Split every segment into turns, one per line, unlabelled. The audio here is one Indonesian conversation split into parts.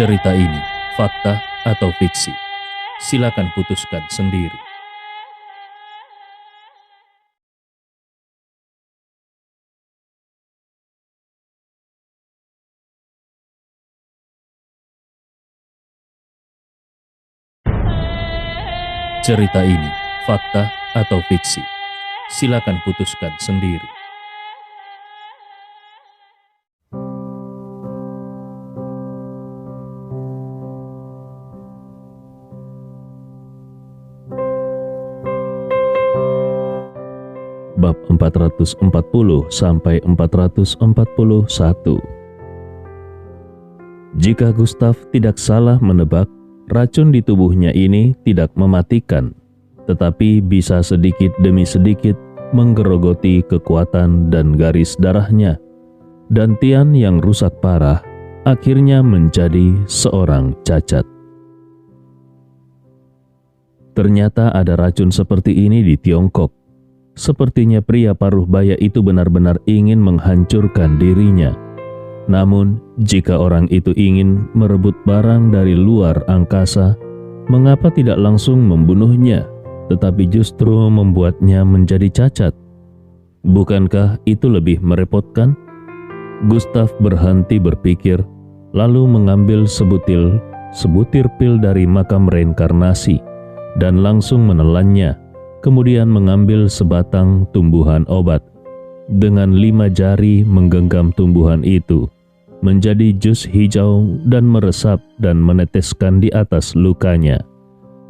Cerita ini fakta atau fiksi? Silakan putuskan sendiri. Cerita ini fakta atau fiksi? Silakan putuskan sendiri. Bab 440 sampai 441. Jika Gustav tidak salah menebak, racun di tubuhnya ini tidak mematikan, tetapi bisa sedikit demi sedikit menggerogoti kekuatan dan garis darahnya, dan Tian yang rusak parah akhirnya menjadi seorang cacat. Ternyata ada racun seperti ini di Tiongkok. Sepertinya pria paruh baya itu benar-benar ingin menghancurkan dirinya. Namun, jika orang itu ingin merebut barang dari luar angkasa, mengapa tidak langsung membunuhnya, tetapi justru membuatnya menjadi cacat? Bukankah itu lebih merepotkan? Gustav berhenti berpikir, lalu mengambil sebutir pil dari makam reinkarnasi, dan langsung menelannya. Kemudian mengambil sebatang tumbuhan obat. Dengan 5 jari menggenggam tumbuhan itu, menjadi jus hijau dan meresap dan meneteskan di atas lukanya.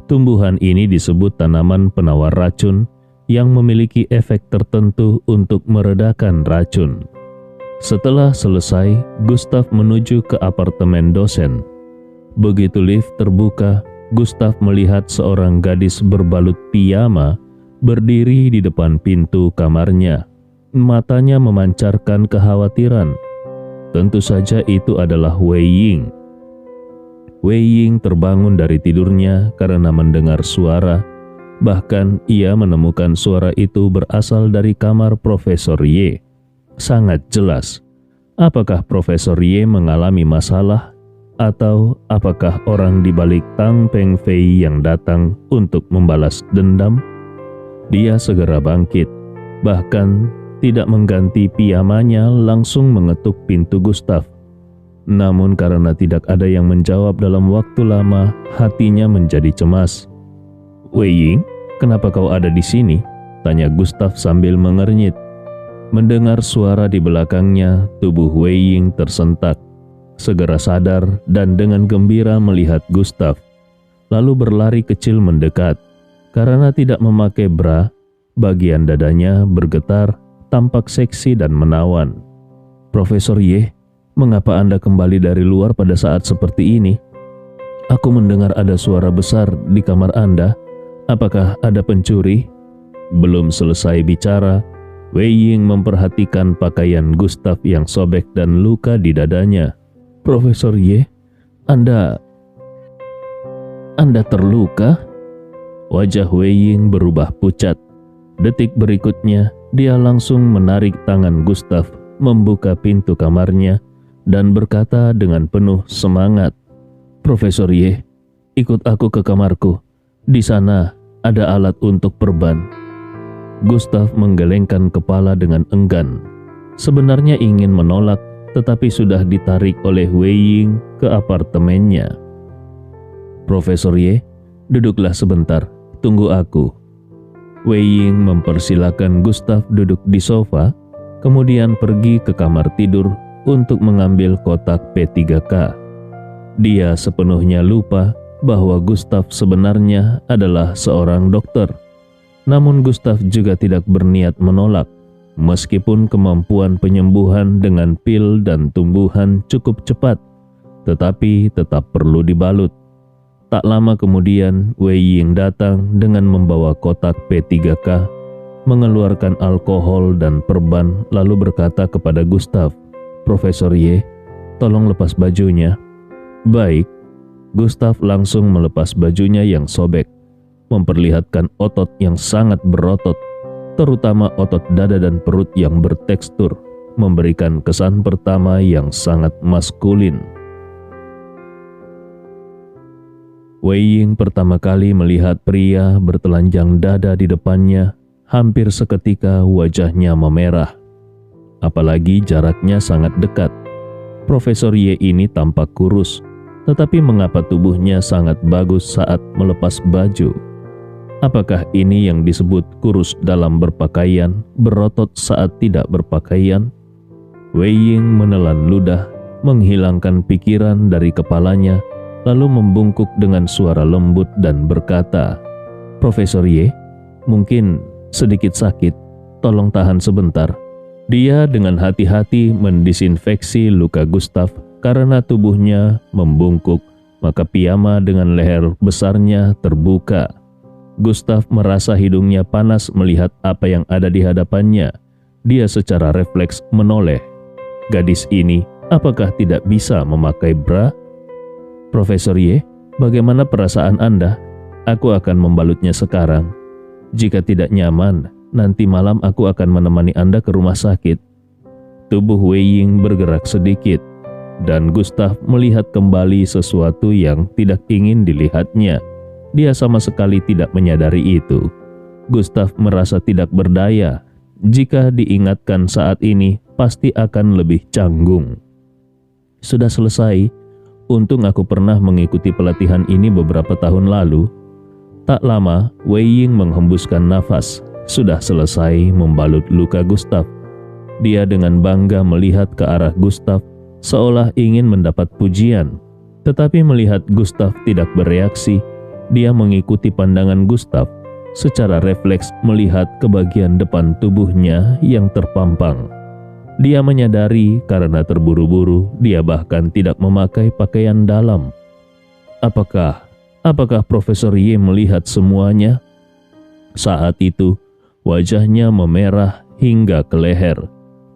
Tumbuhan ini disebut tanaman penawar racun yang memiliki efek tertentu untuk meredakan racun. Setelah selesai, Gustav menuju ke apartemen dosen. Begitu lift terbuka, Gustav melihat seorang gadis berbalut piyama berdiri di depan pintu kamarnya. Matanya memancarkan kekhawatiran. Tentu saja itu adalah Wei Ying. Wei Ying terbangun dari tidurnya karena mendengar suara. Bahkan ia menemukan suara itu berasal dari kamar Profesor Ye. Sangat jelas. Apakah Profesor Ye mengalami masalah? Atau apakah orang di balik Tang Peng Fei yang datang untuk membalas dendam? Dia segera bangkit, bahkan tidak mengganti piyamanya, langsung mengetuk pintu Gustav. Namun karena tidak ada yang menjawab dalam waktu lama, hatinya menjadi cemas. "Wei Ying, kenapa kau ada di sini?" tanya Gustav sambil mengernyit. Mendengar suara di belakangnya, tubuh Wei Ying tersentak. Segera sadar dan dengan gembira melihat Gustav, lalu berlari kecil mendekat. Karena tidak memakai bra, bagian dadanya bergetar, tampak seksi dan menawan. "Profesor Ye, mengapa Anda kembali dari luar pada saat seperti ini? Aku mendengar ada suara besar di kamar Anda. Apakah ada pencuri?" Belum selesai bicara, Wei Ying memperhatikan pakaian Gustav yang sobek dan luka di dadanya. "Profesor Ye, Anda terluka?" Wajah Wei Ying berubah pucat. Detik berikutnya, dia langsung menarik tangan Gustav, membuka pintu kamarnya, dan berkata dengan penuh semangat, "Profesor Ye, ikut aku ke kamarku. Di sana ada alat untuk perban." Gustav menggelengkan kepala dengan enggan. Sebenarnya ingin menolak, tetapi sudah ditarik oleh Wei Ying ke apartemennya. "Profesor Ye, duduklah sebentar, tunggu aku." Wei Ying mempersilakan Gustav duduk di sofa, kemudian pergi ke kamar tidur untuk mengambil kotak P3K. Dia sepenuhnya lupa bahwa Gustav sebenarnya adalah seorang dokter. Namun Gustav juga tidak berniat menolak. Meskipun kemampuan penyembuhan dengan pil dan tumbuhan cukup cepat, tetapi tetap perlu dibalut. Tak lama kemudian, Wei Ying datang dengan membawa kotak P3K, mengeluarkan alkohol dan perban, lalu berkata kepada Gustav, "Profesor Ye, tolong lepas bajunya." "Baik." Gustav langsung melepas bajunya yang sobek, memperlihatkan otot yang sangat berotot, terutama otot dada dan perut yang bertekstur, memberikan kesan pertama yang sangat maskulin. Wei Ying pertama kali melihat pria bertelanjang dada di depannya, hampir seketika wajahnya memerah. Apalagi jaraknya sangat dekat. Profesor Ye ini tampak kurus, tetapi mengapa tubuhnya sangat bagus saat melepas baju? Apakah ini yang disebut kurus dalam berpakaian, berotot saat tidak berpakaian? Wei Ying menelan ludah, menghilangkan pikiran dari kepalanya, lalu membungkuk dengan suara lembut dan berkata, "Profesor Ye, mungkin sedikit sakit, tolong tahan sebentar." Dia dengan hati-hati mendisinfeksi luka Gustav karena tubuhnya membungkuk, maka piyama dengan leher besarnya terbuka. Gustav merasa hidungnya panas melihat apa yang ada di hadapannya. Dia secara refleks menoleh. Gadis ini apakah tidak bisa memakai bra? "Profesor Ye, bagaimana perasaan Anda? Aku akan membalutnya sekarang. Jika tidak nyaman, nanti malam aku akan menemani Anda ke rumah sakit." Tubuh Wei Ying bergerak sedikit, dan Gustav melihat kembali sesuatu yang tidak ingin dilihatnya. Dia sama sekali tidak menyadari itu. Gustav merasa tidak berdaya. Jika diingatkan saat ini, pasti akan lebih canggung. "Sudah selesai. Untung aku pernah mengikuti pelatihan ini beberapa tahun lalu." Tak lama, Wei Ying menghembuskan nafas. Sudah selesai membalut luka Gustav. Dia dengan bangga melihat ke arah Gustav, seolah ingin mendapat pujian. Tetapi melihat Gustav tidak bereaksi, dia mengikuti pandangan Gustav, secara refleks melihat ke bagian depan tubuhnya yang terpampang. Dia menyadari karena terburu-buru, dia bahkan tidak memakai pakaian dalam. Apakah Profesor Ye melihat semuanya? Saat itu, wajahnya memerah hingga ke leher.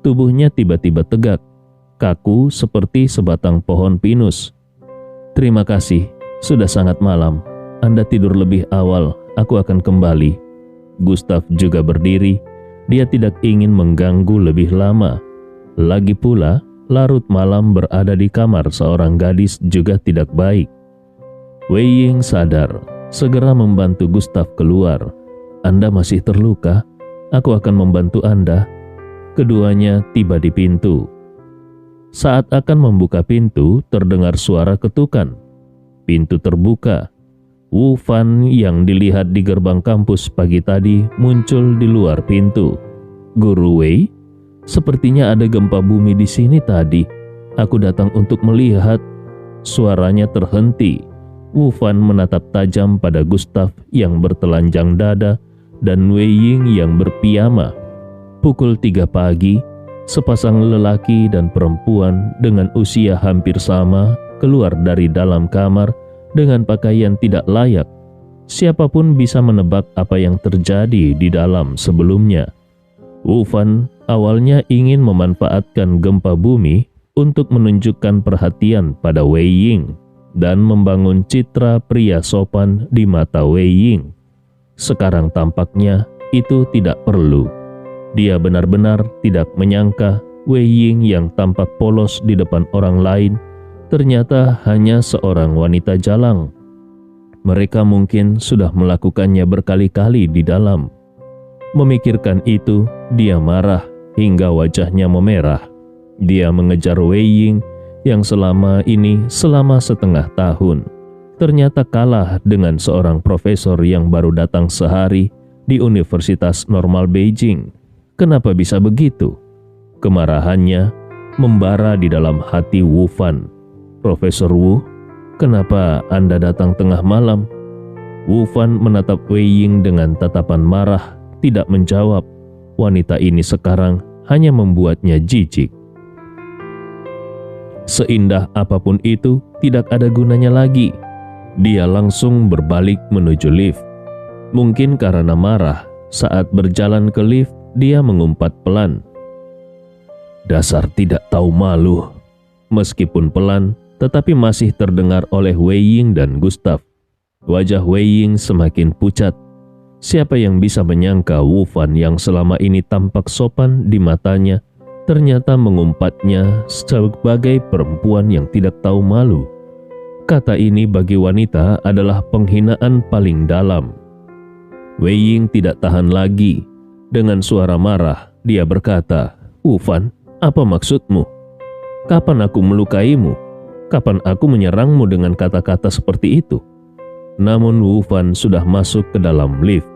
Tubuhnya tiba-tiba tegak, kaku seperti sebatang pohon pinus. "Terima kasih, sudah sangat malam. Anda tidur lebih awal, aku akan kembali." Gustav juga berdiri. Dia tidak ingin mengganggu lebih lama. Lagi pula, larut malam berada di kamar seorang gadis juga tidak baik. Wei Ying sadar, segera membantu Gustav keluar. "Anda masih terluka? Aku akan membantu Anda." Keduanya tiba di pintu. Saat akan membuka pintu, terdengar suara ketukan. Pintu terbuka. Wu Fan yang dilihat di gerbang kampus pagi tadi muncul di luar pintu. "Guru Wei, sepertinya ada gempa bumi di sini tadi. Aku datang untuk melihat." Suaranya terhenti. Wu Fan menatap tajam pada Gustav yang bertelanjang dada dan Wei Ying yang berpiyama. Pukul 3 pagi, sepasang lelaki dan perempuan dengan usia hampir sama keluar dari dalam kamar dengan pakaian tidak layak. Siapapun bisa menebak apa yang terjadi di dalam sebelumnya. Wu Fan awalnya ingin memanfaatkan gempa bumi untuk menunjukkan perhatian pada Wei Ying dan membangun citra pria sopan di mata Wei Ying. Sekarang tampaknya itu tidak perlu. Dia benar-benar tidak menyangka Wei Ying yang tampak polos di depan orang lain ternyata hanya seorang wanita jalang. Mereka mungkin sudah melakukannya berkali-kali di dalam. Memikirkan itu, dia marah hingga wajahnya memerah. Dia mengejar Wei Ying yang selama setengah tahun ternyata kalah dengan seorang profesor yang baru datang sehari di Universitas Normal Beijing. Kenapa bisa begitu? Kemarahannya membara di dalam hati Wu Fan. "Profesor Wu, kenapa Anda datang tengah malam?" Wu Fan menatap Wei Ying dengan tatapan marah, tidak menjawab. Wanita ini sekarang hanya membuatnya jijik. Seindah apapun itu, tidak ada gunanya lagi. Dia langsung berbalik menuju lift. Mungkin karena marah, saat berjalan ke lift, dia mengumpat pelan. "Dasar tidak tahu malu." Meskipun pelan, tetapi masih terdengar oleh Wei Ying dan Gustav. Wajah Wei Ying semakin pucat. Siapa yang bisa menyangka Wu Fan yang selama ini tampak sopan di matanya, ternyata mengumpatnya sebagai perempuan yang tidak tahu malu. Kata ini bagi wanita adalah penghinaan paling dalam. Wei Ying tidak tahan lagi. Dengan suara marah, dia berkata, "Wu Fan, apa maksudmu? Kapan aku melukaimu? Kapan aku menyerangmu dengan kata-kata seperti itu?" Namun Wu Fan sudah masuk ke dalam lift.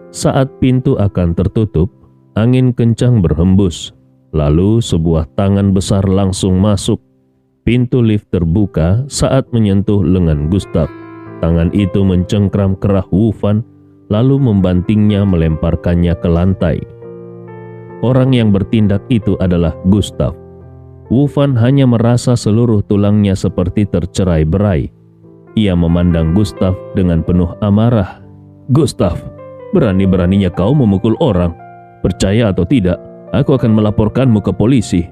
Saat pintu akan tertutup, angin kencang berhembus. Lalu sebuah tangan besar langsung masuk. Pintu lift terbuka saat menyentuh lengan Gustav. Tangan itu mencengkram kerah Wu Fan, lalu membantingnya melemparkannya ke lantai. Orang yang bertindak itu adalah Gustav. Wu Fan hanya merasa seluruh tulangnya seperti tercerai-berai. Ia memandang Gustav dengan penuh amarah. "Gustav, berani-beraninya kau memukul orang. Percaya atau tidak, aku akan melaporkanmu ke polisi.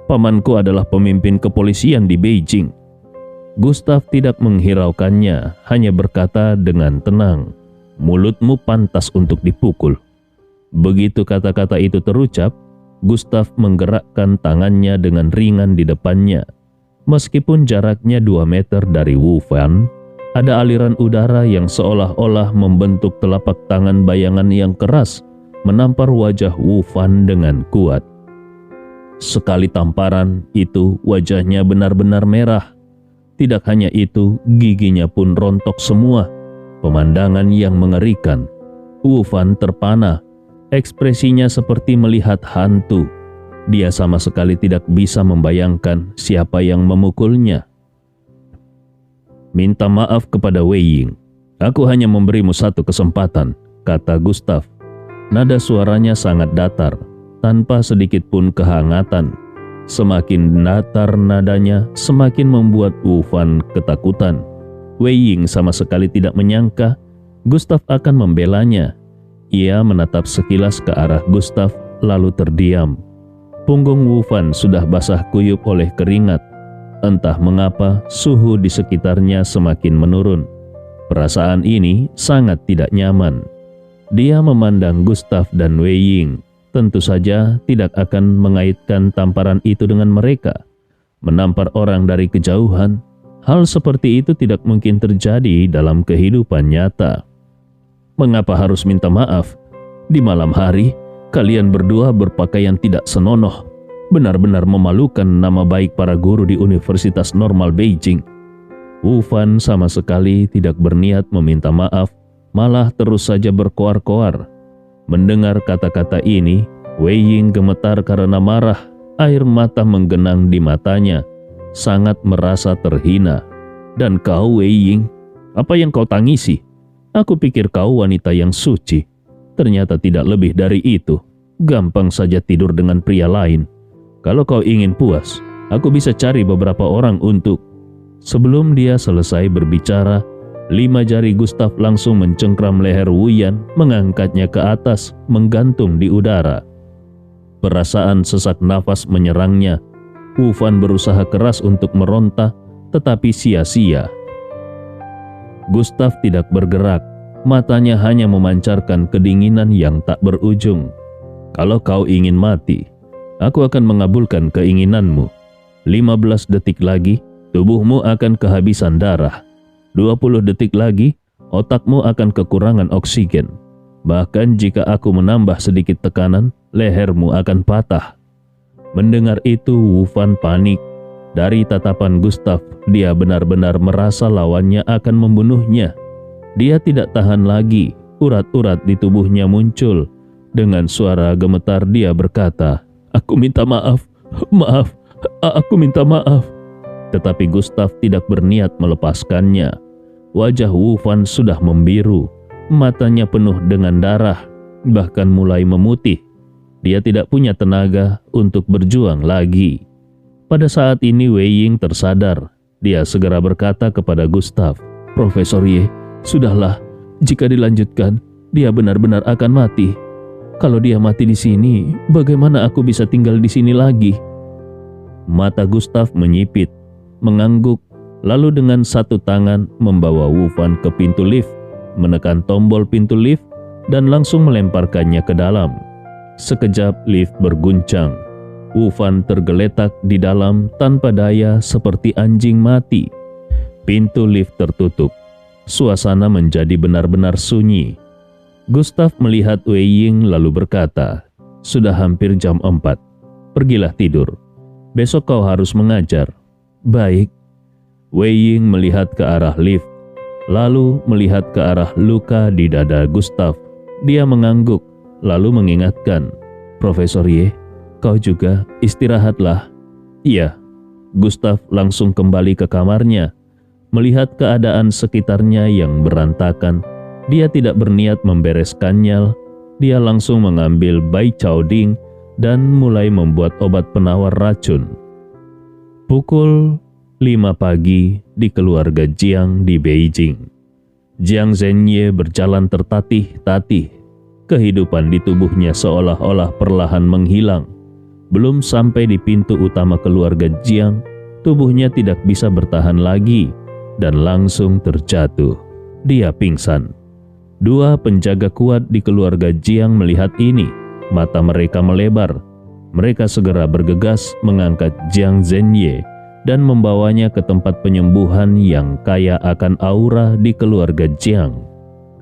Pamanku adalah pemimpin kepolisian di Beijing." Gustav tidak menghiraukannya, hanya berkata dengan tenang, "Mulutmu pantas untuk dipukul." Begitu kata-kata itu terucap, Gustav menggerakkan tangannya dengan ringan di depannya. Meskipun jaraknya 2 meter dari Wu Fan, ada aliran udara yang seolah-olah membentuk telapak tangan bayangan yang keras menampar wajah Wu Fan dengan kuat. Sekali tamparan itu, wajahnya benar-benar merah. Tidak hanya itu, giginya pun rontok semua. Pemandangan yang mengerikan. Wu Fan terpana. Ekspresinya seperti melihat hantu. Dia sama sekali tidak bisa membayangkan siapa yang memukulnya. "Minta maaf kepada Wei Ying. Aku hanya memberimu satu kesempatan," kata Gustav. Nada suaranya sangat datar, tanpa sedikit pun kehangatan. Semakin datar nadanya, semakin membuat Wu Fan ketakutan. Wei Ying sama sekali tidak menyangka Gustav akan membelanya. Ia menatap sekilas ke arah Gustav, lalu terdiam. Punggung Wu Fan sudah basah kuyup oleh keringat. Entah mengapa suhu di sekitarnya semakin menurun. Perasaan ini sangat tidak nyaman. Dia memandang Gustav dan Wei Ying. Tentu saja tidak akan mengaitkan tamparan itu dengan mereka. Menampar orang dari kejauhan, hal seperti itu tidak mungkin terjadi dalam kehidupan nyata. Mengapa harus minta maaf? Di malam hari, kalian berdua berpakaian tidak senonoh. Benar-benar memalukan nama baik para guru di Universitas Normal Beijing. Wu Fan sama sekali tidak berniat meminta maaf, malah terus saja berkoar-koar. Mendengar kata-kata ini, Wei Ying gemetar karena marah. Air mata menggenang di matanya. Sangat merasa terhina. "Dan kau, Wei Ying, apa yang kau tangisi? Aku pikir kau wanita yang suci. Ternyata tidak lebih dari itu. Gampang saja tidur dengan pria lain. Kalau kau ingin puas, aku bisa cari beberapa orang untuk..." Sebelum dia selesai berbicara, 5 jari Gustav langsung mencengkram leher Wu Yan, mengangkatnya ke atas, menggantung di udara. Perasaan sesak nafas menyerangnya. Wu Fan berusaha keras untuk meronta, tetapi sia-sia. Gustav tidak bergerak. Matanya hanya memancarkan kedinginan yang tak berujung. "Kalau kau ingin mati, aku akan mengabulkan keinginanmu. 15 detik lagi, tubuhmu akan kehabisan darah. 20 detik lagi, otakmu akan kekurangan oksigen. Bahkan jika aku menambah sedikit tekanan, lehermu akan patah." Mendengar itu, Wu Fan panik. Dari tatapan Gustav, dia benar-benar merasa lawannya akan membunuhnya. Dia tidak tahan lagi, urat-urat di tubuhnya muncul. Dengan suara gemetar dia berkata, "Aku minta maaf, aku minta maaf." Tetapi Gustav tidak berniat melepaskannya. Wajah Wu Fan sudah membiru, matanya penuh dengan darah, bahkan mulai memutih. Dia tidak punya tenaga untuk berjuang lagi. Pada saat ini Wei Ying tersadar. Dia segera berkata kepada Gustav, "Profesor Ye, sudahlah, jika dilanjutkan, dia benar-benar akan mati. Kalau dia mati di sini, bagaimana aku bisa tinggal di sini lagi?" Mata Gustav menyipit, mengangguk, lalu dengan satu tangan membawa Wu Fan ke pintu lift, menekan tombol pintu lift, dan langsung melemparkannya ke dalam. Sekejap lift berguncang. Wu Fan tergeletak di dalam tanpa daya seperti anjing mati. Pintu lift tertutup. Suasana menjadi benar-benar sunyi. Gustav melihat Wei Ying lalu berkata, "Sudah hampir jam 4. Pergilah tidur. Besok kau harus mengajar." "Baik." Wei Ying melihat ke arah lift, lalu melihat ke arah luka di dada Gustav. Dia mengangguk, lalu mengingatkan, "Profesor Ye, kau juga istirahatlah." "Iya." Gustav langsung kembali ke kamarnya. Melihat keadaan sekitarnya yang berantakan, dia tidak berniat membereskannya. Dia langsung mengambil Bai Chao Ding dan mulai membuat obat penawar racun. Pukul 5 pagi di keluarga Jiang di Beijing. Jiang Zhenye berjalan tertatih-tatih. Kehidupan di tubuhnya seolah-olah perlahan menghilang. Belum sampai di pintu utama keluarga Jiang, tubuhnya tidak bisa bertahan lagi dan langsung terjatuh. Dia pingsan. Dua penjaga kuat di keluarga Jiang melihat ini. Mata mereka melebar. Mereka segera bergegas mengangkat Jiang Zhenye dan membawanya ke tempat penyembuhan yang kaya akan aura di keluarga Jiang.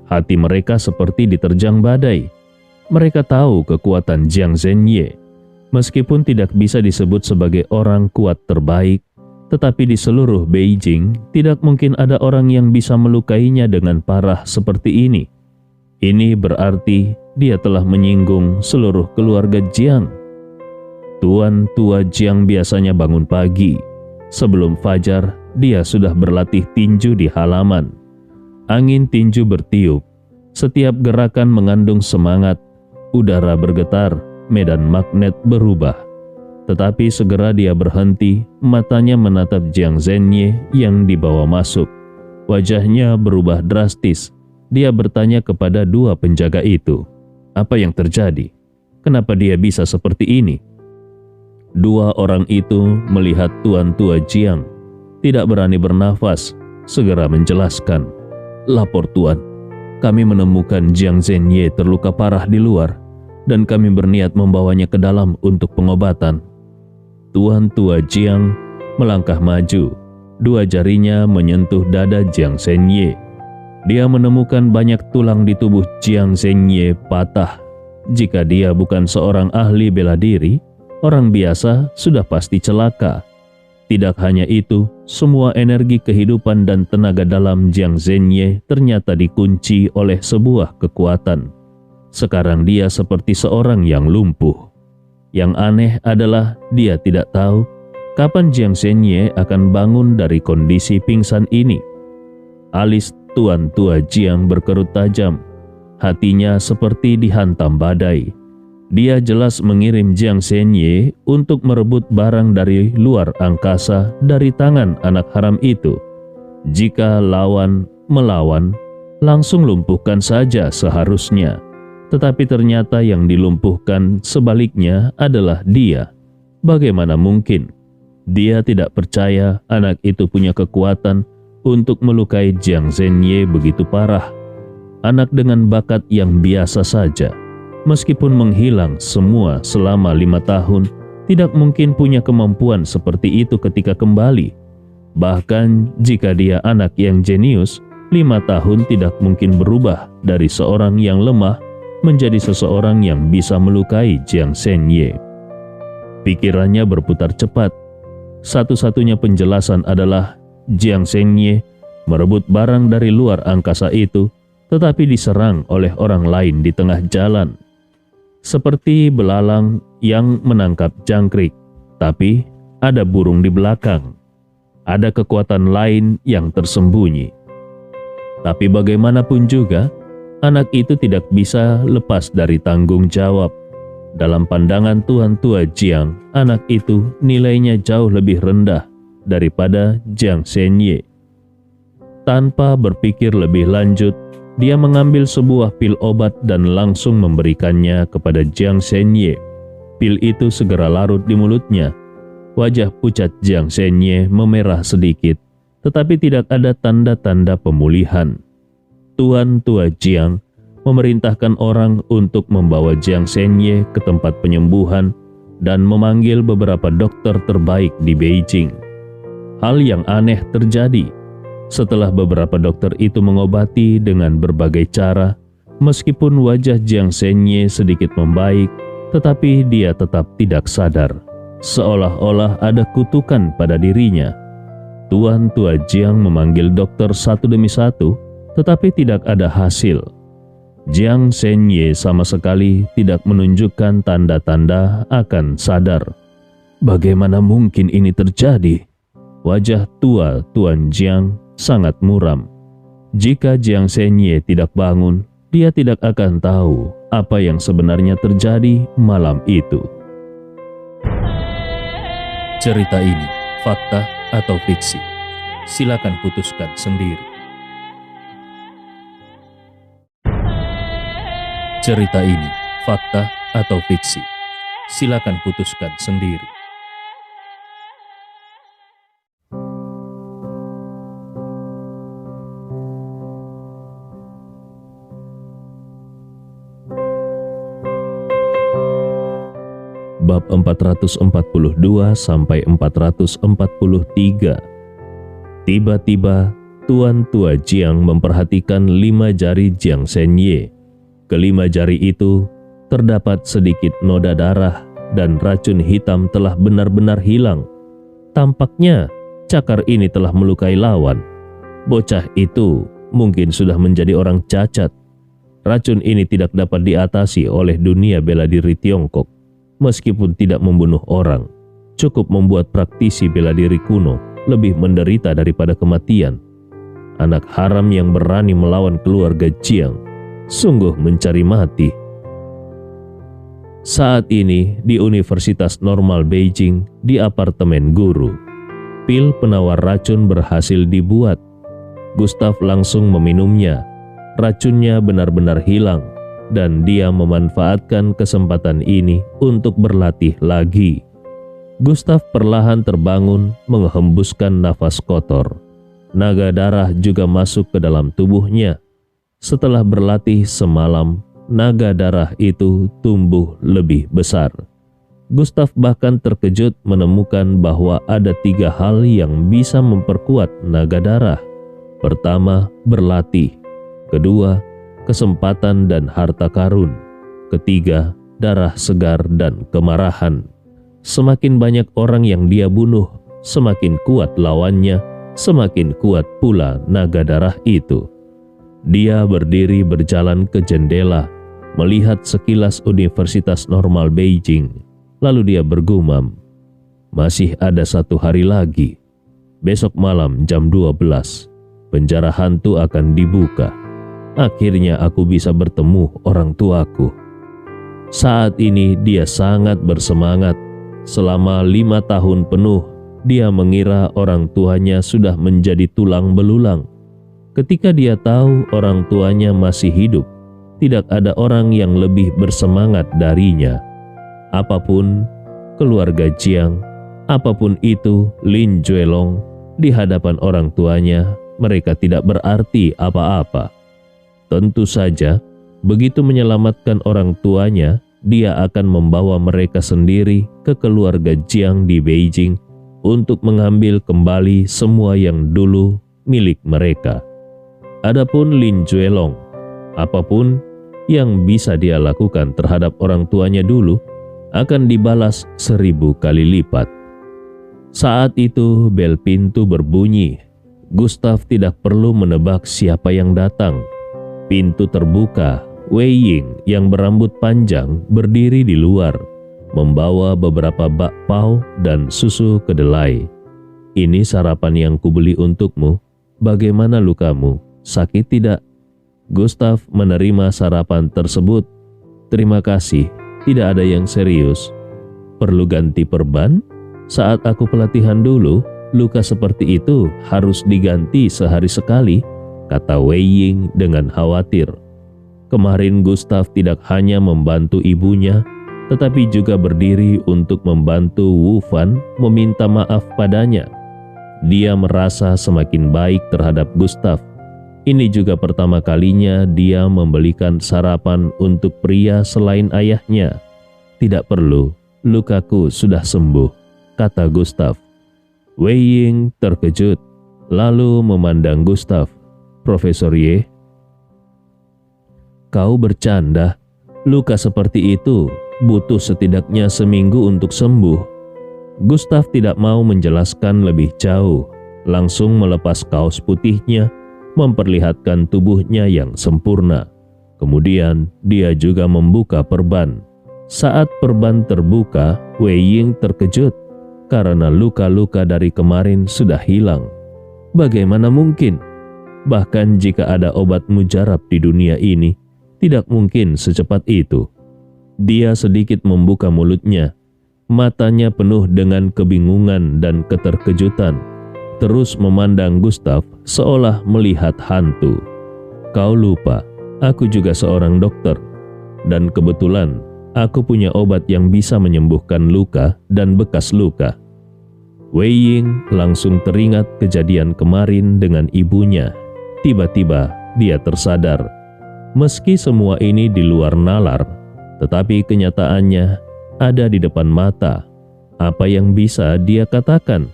Hati mereka seperti diterjang badai. Mereka tahu kekuatan Jiang Zhenye. Meskipun tidak bisa disebut sebagai orang kuat terbaik, tetapi di seluruh Beijing tidak mungkin ada orang yang bisa melukainya dengan parah seperti ini. Ini berarti dia telah menyinggung seluruh keluarga Jiang. Tuan tua Jiang biasanya bangun pagi. Sebelum fajar, dia sudah berlatih tinju di halaman. Angin tinju bertiup. Setiap gerakan mengandung semangat. Udara bergetar, medan magnet berubah. Tetapi segera dia berhenti, matanya menatap Jiang Zhenye yang dibawa masuk. Wajahnya berubah drastis. Dia bertanya kepada dua penjaga itu, "Apa yang terjadi? Kenapa dia bisa seperti ini?" Dua orang itu melihat tuan tua Jiang, tidak berani bernafas, segera menjelaskan, "Lapor tuan, kami menemukan Jiang Zhenye terluka parah di luar, dan kami berniat membawanya ke dalam untuk pengobatan." Tuan tua Jiang melangkah maju. Dua jarinya menyentuh dada Jiang Zhenye. Dia menemukan banyak tulang di tubuh Jiang Zhenye patah. Jika dia bukan seorang ahli bela diri, orang biasa sudah pasti celaka. Tidak hanya itu, semua energi kehidupan dan tenaga dalam Jiang Zhenye ternyata dikunci oleh sebuah kekuatan. Sekarang dia seperti seorang yang lumpuh. Yang aneh adalah dia tidak tahu kapan Jiang Zhenye akan bangun dari kondisi pingsan ini. Alis tuan tua Jiang berkerut tajam. Hatinya seperti dihantam badai. Dia jelas mengirim Jiang Zhenye untuk merebut barang dari luar angkasa dari tangan anak haram itu. Jika lawan melawan, langsung lumpuhkan saja seharusnya. Tetapi ternyata yang dilumpuhkan sebaliknya adalah dia. Bagaimana mungkin? Dia tidak percaya anak itu punya kekuatan untuk melukai Jiang Zhenye begitu parah. Anak dengan bakat yang biasa saja, meskipun menghilang semua selama 5 tahun, tidak mungkin punya kemampuan seperti itu ketika kembali. Bahkan jika dia anak yang jenius, 5 tahun tidak mungkin berubah dari seorang yang lemah menjadi seseorang yang bisa melukai Jiang Zhenye. Pikirannya berputar cepat. Satu-satunya penjelasan adalah Jiang Zhenye merebut barang dari luar angkasa itu, tetapi diserang oleh orang lain di tengah jalan. Seperti belalang yang menangkap jangkrik, tapi ada burung di belakang. Ada kekuatan lain yang tersembunyi. Tapi bagaimanapun juga, anak itu tidak bisa lepas dari tanggung jawab. Dalam pandangan tuan tua Jiang, anak itu nilainya jauh lebih rendah daripada Jiang Zhenye. Tanpa berpikir lebih lanjut, dia mengambil sebuah pil obat dan langsung memberikannya kepada Jiang Zhenye. Pil itu segera larut di mulutnya. Wajah pucat Jiang Zhenye memerah sedikit, tetapi tidak ada tanda-tanda pemulihan. Tuan tua Jiang memerintahkan orang untuk membawa Jiang Zhenye ke tempat penyembuhan dan memanggil beberapa dokter terbaik di Beijing. Hal yang aneh terjadi. Setelah beberapa dokter itu mengobati dengan berbagai cara, meskipun wajah Jiang Shenye sedikit membaik, tetapi dia tetap tidak sadar. Seolah-olah ada kutukan pada dirinya. Tuan Tua Jiang memanggil dokter satu demi satu, tetapi tidak ada hasil. Jiang Shenye sama sekali tidak menunjukkan tanda-tanda akan sadar. Bagaimana mungkin ini terjadi? Wajah tua Tuan Jiang sangat muram. Jika Jiang Shenye tidak bangun, dia tidak akan tahu apa yang sebenarnya terjadi malam itu. Cerita ini fakta atau fiksi? Silakan putuskan sendiri. Cerita ini fakta atau fiksi? Silakan putuskan sendiri. Bab 442 sampai 443. Tiba-tiba Tuan Tua Jiang memperhatikan 5 jari Jiang Shenye. Kelima jari itu terdapat sedikit noda darah dan racun hitam telah benar-benar hilang. Tampaknya cakar ini telah melukai lawan. Bocah itu mungkin sudah menjadi orang cacat. Racun ini tidak dapat diatasi oleh dunia bela diri Tiongkok. Meskipun tidak membunuh orang, cukup membuat praktisi bela diri kuno lebih menderita daripada kematian. Anak haram yang berani melawan keluarga Jiang sungguh mencari mati. Saat ini di Universitas Normal Beijing, di apartemen guru, pil penawar racun berhasil dibuat. Gustav langsung meminumnya. Racunnya benar-benar hilang. Dan dia memanfaatkan kesempatan ini untuk berlatih lagi. Gustav perlahan terbangun menghembuskan nafas kotor. Naga darah juga masuk ke dalam tubuhnya. Setelah berlatih semalam, naga darah itu tumbuh lebih besar. Gustav bahkan terkejut menemukan bahwa ada 3 hal yang bisa memperkuat naga darah. Pertama, berlatih. Kedua, kesempatan dan harta karun. Ketiga, darah segar dan kemarahan. Semakin banyak orang yang dia bunuh, semakin kuat lawannya, semakin kuat pula naga darah itu. Dia berdiri berjalan ke jendela, melihat sekilas Universitas Normal Beijing. Lalu dia bergumam, masih ada 1 hari lagi. Besok malam jam 12, penjara hantu akan dibuka. Akhirnya aku bisa bertemu orang tuaku. Saat ini dia sangat bersemangat. Selama 5 tahun penuh, dia mengira orang tuanya sudah menjadi tulang belulang. Ketika dia tahu orang tuanya masih hidup, tidak ada orang yang lebih bersemangat darinya. Apapun keluarga Jiang, apapun itu Lin Juelong, di hadapan orang tuanya, mereka tidak berarti apa-apa. Tentu saja, begitu menyelamatkan orang tuanya, dia akan membawa mereka sendiri ke keluarga Jiang di Beijing untuk mengambil kembali semua yang dulu milik mereka. Adapun Lin Juelong, apapun yang bisa dia lakukan terhadap orang tuanya dulu akan dibalas 1000 kali lipat. Saat itu bel pintu berbunyi. Gustav tidak perlu menebak siapa yang datang. Pintu terbuka. Wei Ying yang berambut panjang berdiri di luar, membawa beberapa bakpao dan susu kedelai. Ini sarapan yang kubeli untukmu. Bagaimana lukamu? Sakit tidak? Gustav menerima sarapan tersebut. Terima kasih, tidak ada yang serius. Perlu ganti perban? Saat aku pelatihan dulu, luka seperti itu harus diganti sehari sekali, kata Wei Ying dengan khawatir. Kemarin Gustav tidak hanya membantu ibunya, tetapi juga berdiri untuk membantu Wu Fan meminta maaf padanya. Dia merasa semakin baik terhadap Gustav. Ini juga pertama kalinya dia membelikan sarapan untuk pria selain ayahnya. Tidak perlu, lukaku sudah sembuh, kata Gustav. Wei Ying terkejut. lalu memandang Gustav. "Profesor Ye, kau bercanda. Luka seperti itu butuh setidaknya seminggu untuk sembuh." Gustav tidak mau menjelaskan lebih jauh, langsung melepas kaos putihnya, memperlihatkan tubuhnya yang sempurna. Kemudian dia juga membuka perban. Saat perban terbuka, Wei Ying terkejut karena luka-luka dari kemarin sudah hilang. Bagaimana mungkin? Bahkan jika ada obat mujarab di dunia ini, tidak mungkin secepat itu. Dia sedikit membuka mulutnya, matanya penuh dengan kebingungan dan keterkejutan, terus memandang Gustav seolah melihat hantu. "Kau lupa, aku juga seorang dokter, dan kebetulan aku punya obat yang bisa menyembuhkan luka dan bekas luka." Wei Ying langsung teringat kejadian kemarin dengan ibunya. Tiba-tiba dia tersadar. Meski semua ini di luar nalar, tetapi kenyataannya ada di depan mata. Apa yang bisa dia katakan?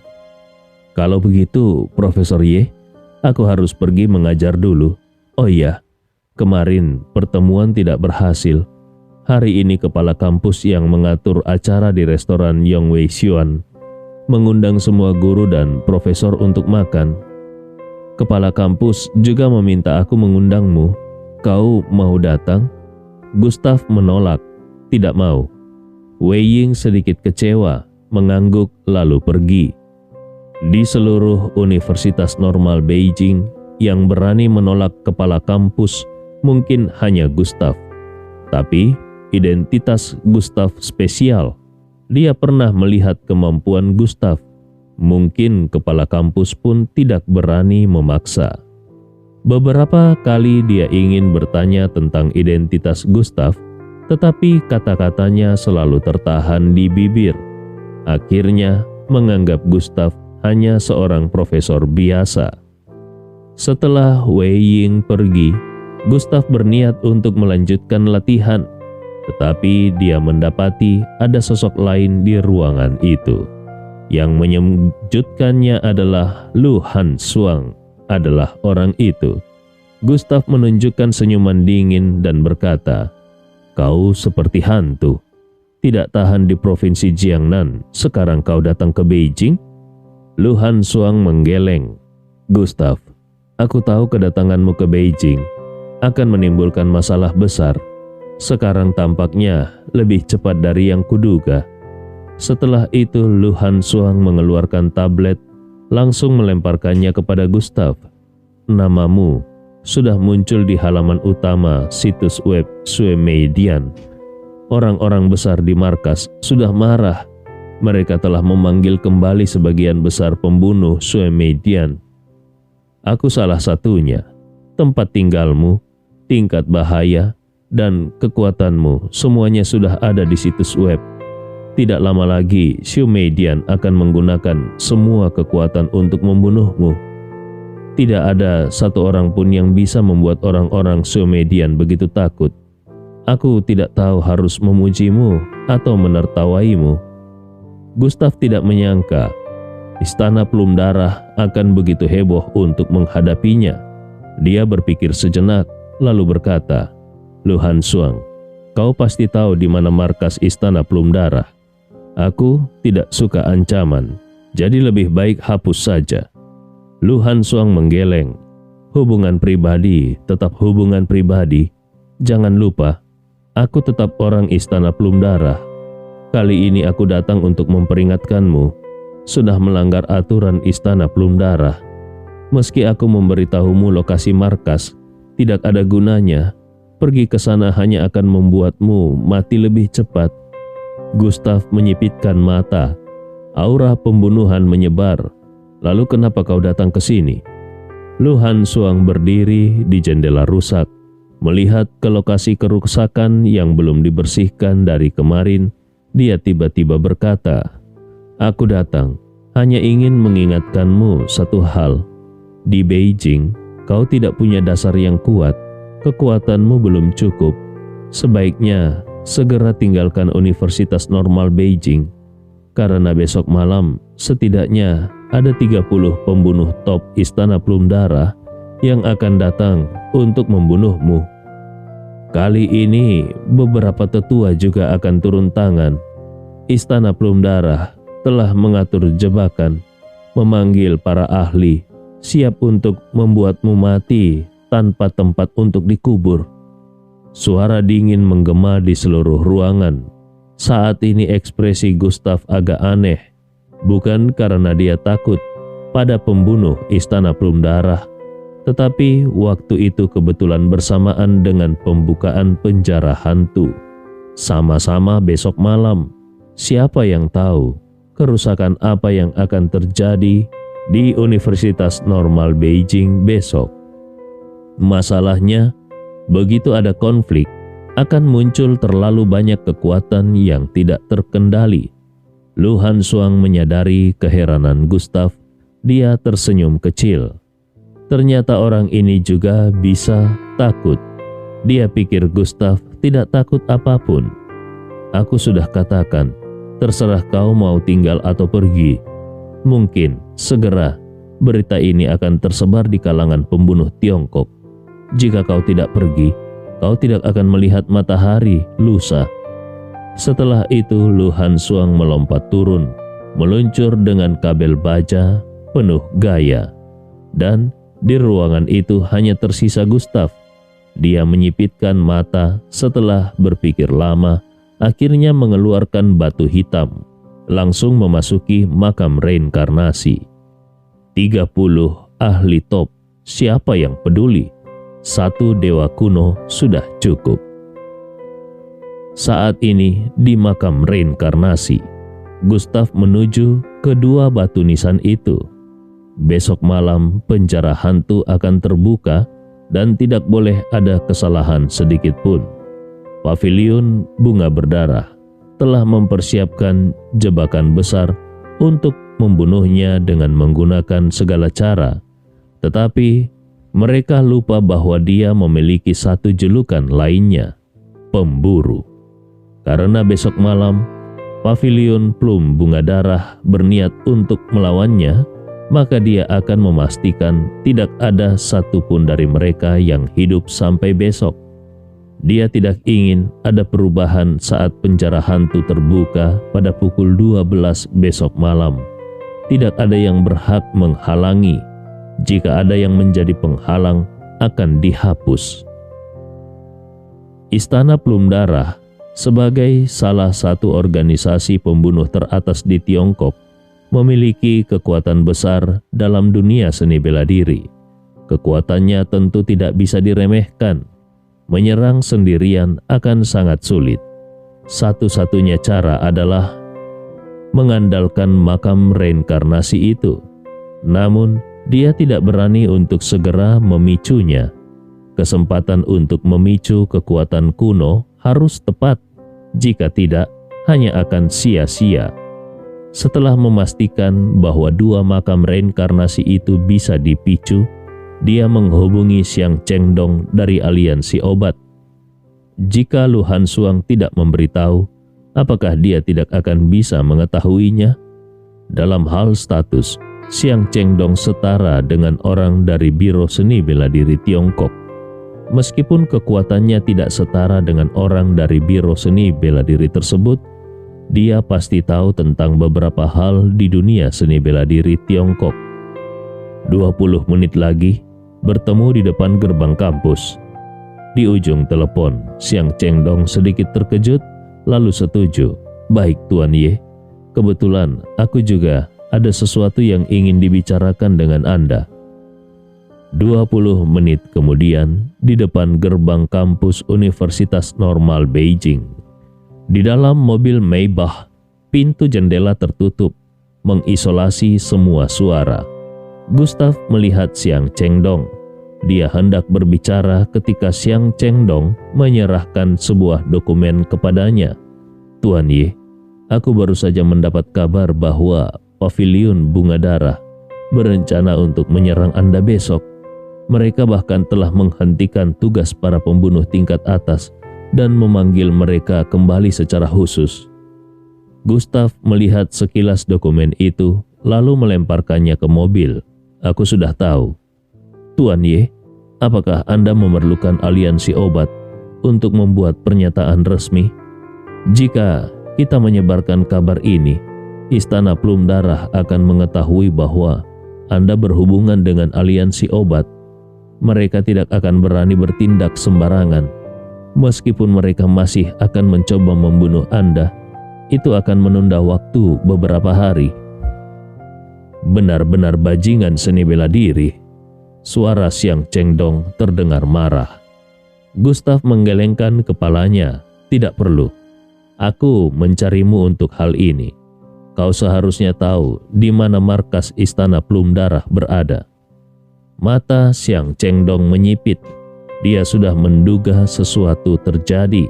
"Kalau begitu, Profesor Ye, aku harus pergi mengajar dulu. Oh iya, kemarin pertemuan tidak berhasil. Hari ini kepala kampus yang mengatur acara di restoran Yongwei Xuan mengundang semua guru dan profesor untuk makan. Kepala kampus juga meminta aku mengundangmu. Kau mau datang?" Gustav menolak, tidak mau. Wei Ying sedikit kecewa, mengangguk lalu pergi. Di seluruh Universitas Normal Beijing, yang berani menolak kepala kampus mungkin hanya Gustav. Tapi identitas Gustav spesial. Dia pernah melihat kemampuan Gustav. Mungkin kepala kampus pun tidak berani memaksa. Beberapa kali dia ingin bertanya tentang identitas Gustav, tetapi kata-katanya selalu tertahan di bibir. Akhirnya menganggap Gustav hanya seorang profesor biasa. Setelah Wei Ying pergi, Gustav berniat untuk melanjutkan latihan, tetapi dia mendapati ada sosok lain di ruangan itu. Yang menyejutkannya adalah Lu Hansuang adalah orang itu. Gustav menunjukkan senyuman dingin dan berkata, "Kau seperti hantu. Tidak tahan di provinsi Jiangnan, sekarang kau datang ke Beijing?" Lu Hansuang menggeleng. "Gustav, aku tahu kedatanganmu ke Beijing akan menimbulkan masalah besar. Sekarang tampaknya lebih cepat dari yang kuduga." Setelah itu Lu Hansuang mengeluarkan tablet, langsung melemparkannya kepada Gustav. "Namamu sudah muncul di halaman utama situs web Sue Median. Orang-orang besar di markas sudah marah. Mereka telah memanggil kembali sebagian besar pembunuh Sue Median. Aku salah satunya. Tempat tinggalmu, tingkat bahaya, dan kekuatanmu semuanya sudah ada di situs web. Tidak lama lagi, Sue Median akan menggunakan semua kekuatan untuk membunuhmu. Tidak ada satu orang pun yang bisa membuat orang-orang Sue Median begitu takut. Aku tidak tahu harus memujimu atau menertawaimu." Gustav tidak menyangka Istana Plum Darah akan begitu heboh untuk menghadapinya. Dia berpikir sejenak, lalu berkata, "Lu Hansuang, kau pasti tahu di mana markas Istana Plum Darah. Aku tidak suka ancaman, jadi lebih baik hapus saja." Lu Hansuang menggeleng. "Hubungan pribadi tetap hubungan pribadi. Jangan lupa, aku tetap orang Istana Plum Darah. Kali ini aku datang untuk memperingatkanmu. Sudah melanggar aturan Istana Plum Darah. Meski aku memberitahumu lokasi markas, tidak ada gunanya. Pergi ke sana hanya akan membuatmu mati lebih cepat." Gustav menyipitkan mata. Aura pembunuhan menyebar. "Lalu kenapa kau datang ke sini?" Lu Hansuang berdiri di jendela rusak, melihat ke lokasi kerusakan yang belum dibersihkan dari kemarin. Dia tiba-tiba berkata, "Aku datang hanya ingin mengingatkanmu satu hal. Di Beijing, kau tidak punya dasar yang kuat. Kekuatanmu belum cukup. Sebaiknya segera tinggalkan Universitas Normal Beijing, karena besok malam setidaknya ada 30 pembunuh top Istana Plum Darah yang akan datang untuk membunuhmu. Kali ini beberapa tetua juga akan turun tangan. Istana Plum Darah telah mengatur jebakan, memanggil para ahli, siap untuk membuatmu mati tanpa tempat untuk dikubur. Suara dingin menggema di seluruh ruangan. Saat ini ekspresi Gustav agak aneh, bukan karena dia takut pada pembunuh Istana Plum Darah, tetapi waktu itu kebetulan bersamaan dengan pembukaan penjara hantu. Sama-sama besok malam, siapa yang tahu kerusakan apa yang akan terjadi di Universitas Normal Beijing besok. Masalahnya, begitu ada konflik, akan muncul terlalu banyak kekuatan yang tidak terkendali. Lu Hansuang menyadari keheranan Gustav. Dia tersenyum kecil. Ternyata orang ini juga bisa takut. Dia pikir Gustav tidak takut apapun. Aku sudah katakan, terserah kau mau tinggal atau pergi. Mungkin segera berita ini akan tersebar di kalangan pembunuh Tiongkok. Jika kau tidak pergi, kau tidak akan melihat matahari lusa. Setelah itu Lu Hansuang melompat turun, meluncur dengan kabel baja penuh gaya. Dan di ruangan itu hanya tersisa Gustav. Dia menyipitkan mata setelah berpikir lama, akhirnya mengeluarkan batu hitam, langsung memasuki makam reinkarnasi. 30 ahli top, siapa yang peduli? Satu dewa kuno sudah cukup. Saat ini di makam reinkarnasi, Gustav menuju kedua batu nisan itu. Besok malam penjara hantu akan terbuka dan tidak boleh ada kesalahan sedikit pun. Pavilion Bunga Berdarah telah mempersiapkan jebakan besar untuk membunuhnya dengan menggunakan segala cara. Tetapi mereka lupa bahwa dia memiliki satu julukan lainnya, pemburu. Karena besok malam Pavilion Plum Bunga Darah berniat untuk melawannya, maka dia akan memastikan tidak ada satupun dari mereka yang hidup sampai besok. Dia tidak ingin ada perubahan saat penjara hantu terbuka pada pukul 12 besok malam. Tidak ada yang berhak menghalangi. Jika ada yang menjadi penghalang, akan dihapus. Istana Plum Darah sebagai salah satu organisasi pembunuh teratas di Tiongkok memiliki kekuatan besar dalam dunia seni bela diri. Kekuatannya tentu tidak bisa diremehkan. Menyerang sendirian akan sangat sulit. Satu-satunya cara adalah mengandalkan makam reinkarnasi itu. Namun, dia tidak berani untuk segera memicunya. Kesempatan untuk memicu kekuatan kuno harus tepat. Jika tidak, hanya akan sia-sia. Setelah memastikan bahwa dua makam reinkarnasi itu bisa dipicu, dia menghubungi Xiang Chengdong dari aliansi obat. Jika Lu Hansuang tidak memberitahu, apakah dia tidak akan bisa mengetahuinya? Dalam hal status, Xiang Chengdong setara dengan orang dari Biro Seni Bela Diri Tiongkok. Meskipun kekuatannya tidak setara dengan orang dari Biro Seni Bela Diri tersebut, dia pasti tahu tentang beberapa hal di dunia seni bela diri Tiongkok. 20 menit lagi, bertemu di depan gerbang kampus. Di ujung telepon, Xiang Chengdong sedikit terkejut, lalu setuju. Baik Tuan Ye, kebetulan aku juga ada sesuatu yang ingin dibicarakan dengan Anda. 20 menit kemudian, di depan gerbang kampus Universitas Normal Beijing. Di dalam mobil Maybach, pintu jendela tertutup, mengisolasi semua suara. Gustav melihat Xiang Chengdong. Dia hendak berbicara ketika Xiang Chengdong menyerahkan sebuah dokumen kepadanya. Tuan Ye, aku baru saja mendapat kabar bahwa Pavilion Bunga Darah berencana untuk menyerang Anda besok. Mereka bahkan telah menghentikan tugas para pembunuh tingkat atas dan memanggil mereka kembali secara khusus. Gustav melihat sekilas dokumen itu, lalu melemparkannya ke mobil. Aku sudah tahu. Tuan Ye, apakah Anda memerlukan aliansi obat untuk membuat pernyataan resmi? Jika kita menyebarkan kabar ini, Istana Plum Darah akan mengetahui bahwa Anda berhubungan dengan aliansi obat. Mereka tidak akan berani bertindak sembarangan. Meskipun mereka masih akan mencoba membunuh Anda, itu akan menunda waktu beberapa hari. Benar-benar bajingan seni bela diri. Suara Xiang Chengdong terdengar marah. Gustav menggelengkan kepalanya. Tidak perlu. Aku mencarimu untuk hal ini. Kau seharusnya tahu di mana markas Istana Plum Darah berada. Mata Xiang Chengdong menyipit. Dia sudah menduga sesuatu terjadi.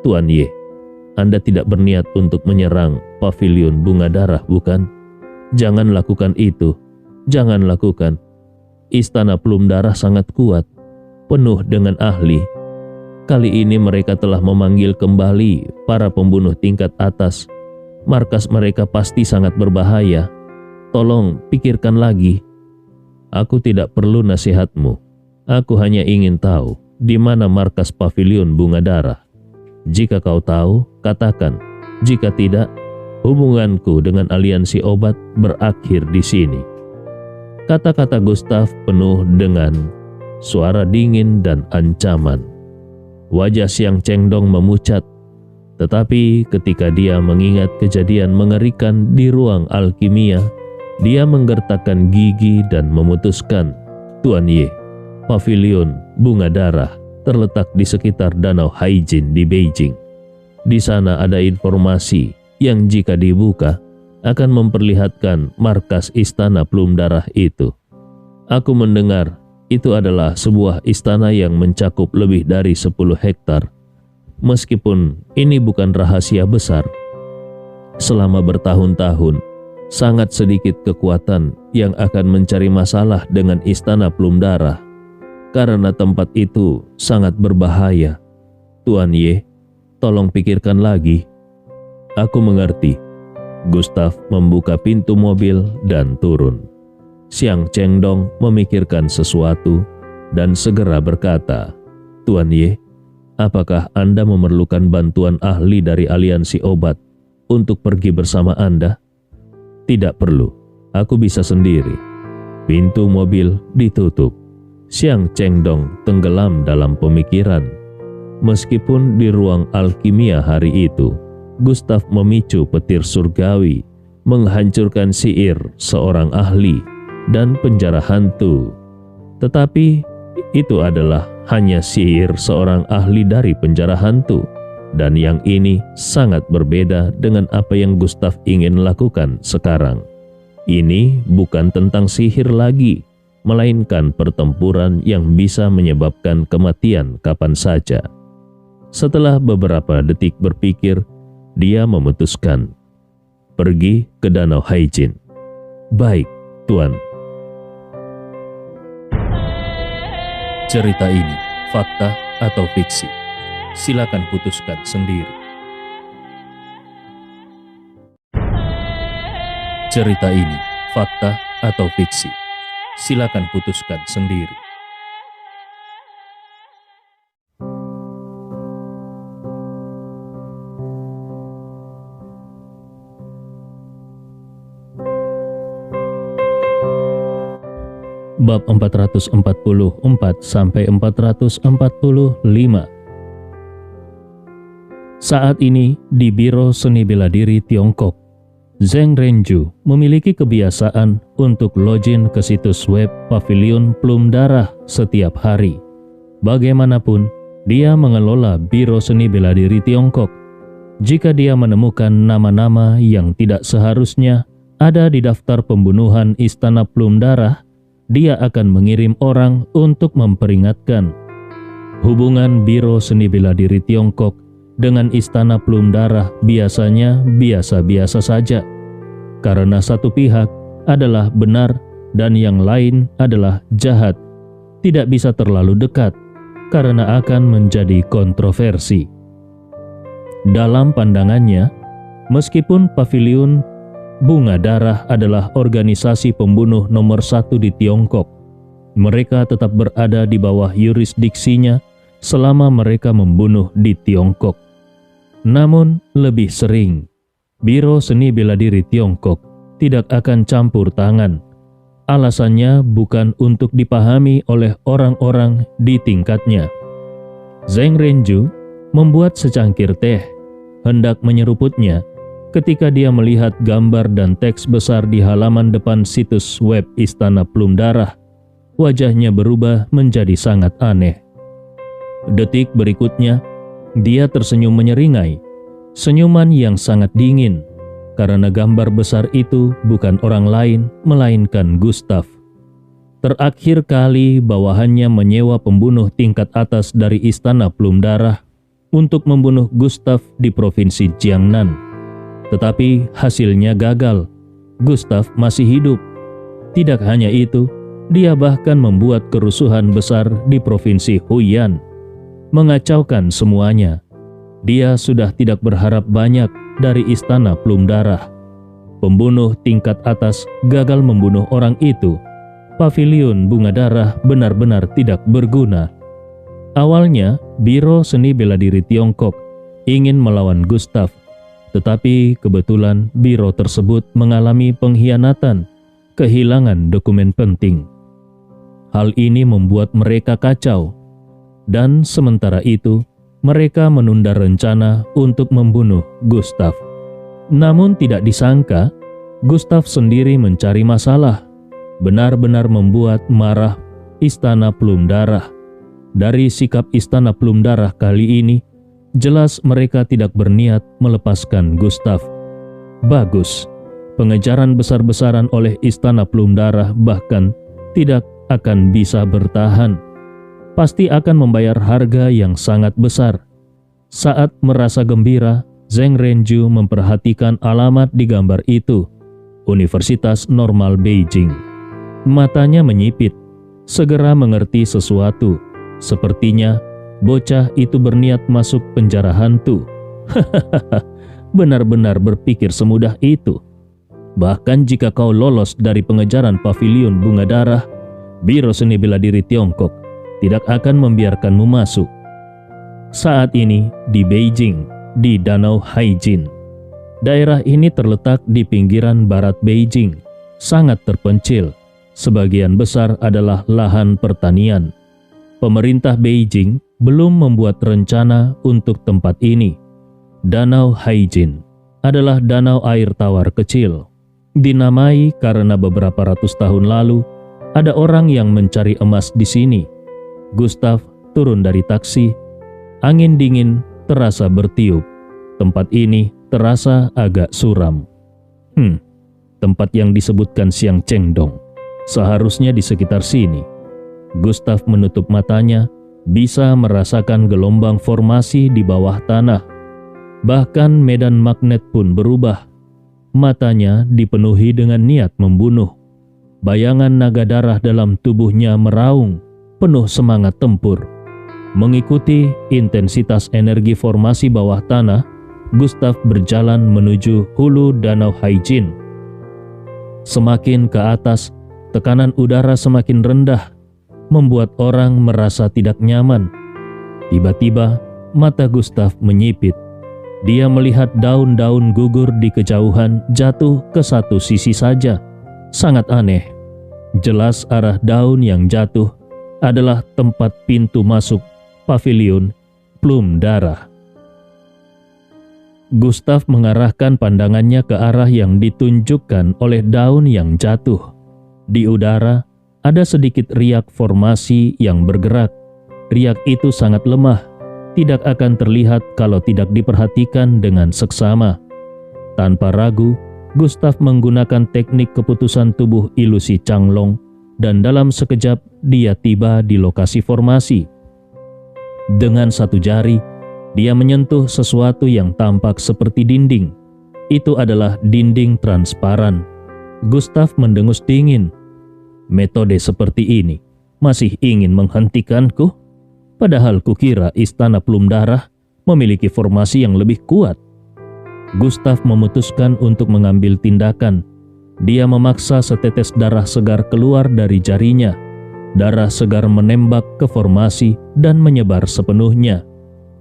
Tuan Ye, Anda tidak berniat untuk menyerang pavilion bunga darah, bukan? Jangan lakukan itu. Jangan lakukan. Istana Plum Darah sangat kuat, penuh dengan ahli. Kali ini mereka telah memanggil kembali para pembunuh tingkat atas. Markas mereka pasti sangat berbahaya. Tolong pikirkan lagi. Aku tidak perlu nasihatmu. Aku hanya ingin tahu di mana markas pavilion bunga darah. Jika kau tahu, katakan. Jika tidak, hubunganku dengan aliansi obat berakhir di sini. Kata-kata Gustav penuh dengan suara dingin dan ancaman. Wajah Xiang Chengdong memucat, tetapi ketika dia mengingat kejadian mengerikan di ruang alkimia, dia menggertakkan gigi dan memutuskan, Tuan Ye, pavilion bunga darah terletak di sekitar Danau Haijin di Beijing. Di sana ada informasi yang jika dibuka akan memperlihatkan markas Istana Plum Darah itu. Aku mendengar itu adalah sebuah istana yang mencakup lebih dari 10 hektar. Meskipun ini bukan rahasia besar, selama bertahun-tahun sangat sedikit kekuatan yang akan mencari masalah dengan Istana Plum Darah karena tempat itu sangat berbahaya. Tuan Ye, tolong pikirkan lagi. Aku mengerti. Gustav membuka pintu mobil dan turun. Xiang Chengdong memikirkan sesuatu dan segera berkata, Tuan Ye, apakah Anda memerlukan bantuan ahli dari aliansi obat untuk pergi bersama Anda? Tidak perlu, aku bisa sendiri. Pintu mobil ditutup. Xiang Chengdong tenggelam dalam pemikiran. Meskipun di ruang alkimia hari itu, Gustav memicu petir surgawi, menghancurkan sihir seorang ahli dan penjara hantu. Tetapi itu adalah hanya sihir seorang ahli dari penjara hantu. Dan yang ini sangat berbeda dengan apa yang Gustav ingin lakukan sekarang. Ini bukan tentang sihir lagi, melainkan pertempuran yang bisa menyebabkan kematian kapan saja. Setelah beberapa detik berpikir, dia memutuskan, pergi ke Danau Haijin. Baik, Tuan. Cerita ini fakta atau fiksi? Silakan putuskan sendiri. Cerita ini fakta atau fiksi? Silakan putuskan sendiri. Bab 444 sampai 445. Saat ini di Biro Seni Bela Diri Tiongkok, Zheng Renju memiliki kebiasaan untuk login ke situs web Pavilion Plum Darah setiap hari. Bagaimanapun, dia mengelola Biro Seni Bela Diri Tiongkok. Jika dia menemukan nama-nama yang tidak seharusnya ada di daftar pembunuhan Istana Plum Darah, dia akan mengirim orang untuk memperingatkan. Hubungan Biro Seni Bela Diri Tiongkok dengan Istana Plum Darah biasanya biasa-biasa saja, karena satu pihak adalah benar dan yang lain adalah jahat. Tidak bisa terlalu dekat, karena akan menjadi kontroversi. Dalam pandangannya, meskipun pavilion Bunga Darah adalah organisasi pembunuh nomor 1 di Tiongkok. Mereka tetap berada di bawah yurisdiksinya selama mereka membunuh di Tiongkok. Namun lebih sering, Biro Seni Bela Diri Tiongkok tidak akan campur tangan. Alasannya bukan untuk dipahami oleh orang-orang di tingkatnya. Zheng Renju membuat secangkir teh, hendak menyeruputnya ketika dia melihat gambar dan teks besar di halaman depan situs web Istana Plum Darah. Wajahnya berubah menjadi sangat aneh. Detik berikutnya, dia tersenyum menyeringai, senyuman yang sangat dingin, karena gambar besar itu bukan orang lain melainkan Gustav. Terakhir kali bawahannya menyewa pembunuh tingkat atas dari Istana Plum Darah untuk membunuh Gustav di provinsi Jiangnan. Tetapi hasilnya gagal. Gustav masih hidup. Tidak hanya itu, dia bahkan membuat kerusuhan besar di provinsi Huiyan, mengacaukan semuanya. Dia sudah tidak berharap banyak dari Istana Plum Darah. Pembunuh tingkat atas gagal membunuh orang itu. Paviliun Bunga Darah benar-benar tidak berguna. Awalnya, Biro Seni Bela Diri Tiongkok ingin melawan Gustav, tetapi kebetulan biro tersebut mengalami pengkhianatan, kehilangan dokumen penting. Hal ini membuat mereka kacau, dan sementara itu mereka menunda rencana untuk membunuh Gustav. Namun tidak disangka, Gustav sendiri mencari masalah, benar-benar membuat marah Istana Plum Darah. Dari sikap Istana Plum Darah kali ini, jelas mereka tidak berniat melepaskan Gustav. Bagus, pengejaran besar-besaran oleh Istana Plum Darah bahkan tidak akan bisa bertahan. Pasti akan membayar harga yang sangat besar. Saat merasa gembira, Zheng Renju memperhatikan alamat di gambar itu, Universitas Normal Beijing. Matanya menyipit, segera mengerti sesuatu. Sepertinya bocah itu berniat masuk penjara hantu. Hahaha, benar-benar berpikir semudah itu. Bahkan jika kau lolos dari pengejaran Paviliun Bunga Darah, Biro Seni Bela Diri Tiongkok tidak akan membiarkanmu masuk. Saat ini di Beijing, di Danau Haijin. Daerah ini terletak di pinggiran barat Beijing, sangat terpencil. Sebagian besar adalah lahan pertanian. Pemerintah Beijing belum membuat rencana untuk tempat ini. Danau Haijin adalah danau air tawar kecil. Dinamai karena beberapa ratus tahun lalu ada orang yang mencari emas di sini. Gustav turun dari taksi. Angin dingin terasa bertiup. Tempat ini terasa agak suram. Tempat yang disebutkan Siang Chengdong. Seharusnya di sekitar sini. Gustav menutup matanya, bisa merasakan gelombang formasi di bawah tanah. Bahkan medan magnet pun berubah. Matanya dipenuhi dengan niat membunuh. Bayangan naga darah dalam tubuhnya meraung, penuh semangat tempur. Mengikuti intensitas energi formasi bawah tanah, Gustav berjalan menuju hulu Danau Haijin. Semakin ke atas, tekanan udara semakin rendah, membuat orang merasa tidak nyaman. Tiba-tiba, mata Gustav menyipit. Dia melihat daun-daun gugur di kejauhan jatuh ke satu sisi saja. Sangat aneh. Jelas arah daun yang jatuh adalah tempat pintu masuk Paviliun Plum Darah. Gustav mengarahkan pandangannya ke arah yang ditunjukkan oleh daun yang jatuh. Di udara, ada sedikit riak formasi yang bergerak. Riak itu sangat lemah, tidak akan terlihat kalau tidak diperhatikan dengan seksama. Tanpa ragu, Gustav menggunakan teknik keputusan tubuh ilusi Changlong, dan dalam sekejap dia tiba di lokasi formasi. Dengan satu jari, dia menyentuh sesuatu yang tampak seperti dinding. Itu adalah dinding transparan. Gustav mendengus dingin. Metode seperti ini masih ingin menghentikanku? Padahal kukira Istana Plum Darah memiliki formasi yang lebih kuat. Gustav memutuskan untuk mengambil tindakan. Dia memaksa setetes darah segar keluar dari jarinya. Darah segar menembak ke formasi dan menyebar sepenuhnya.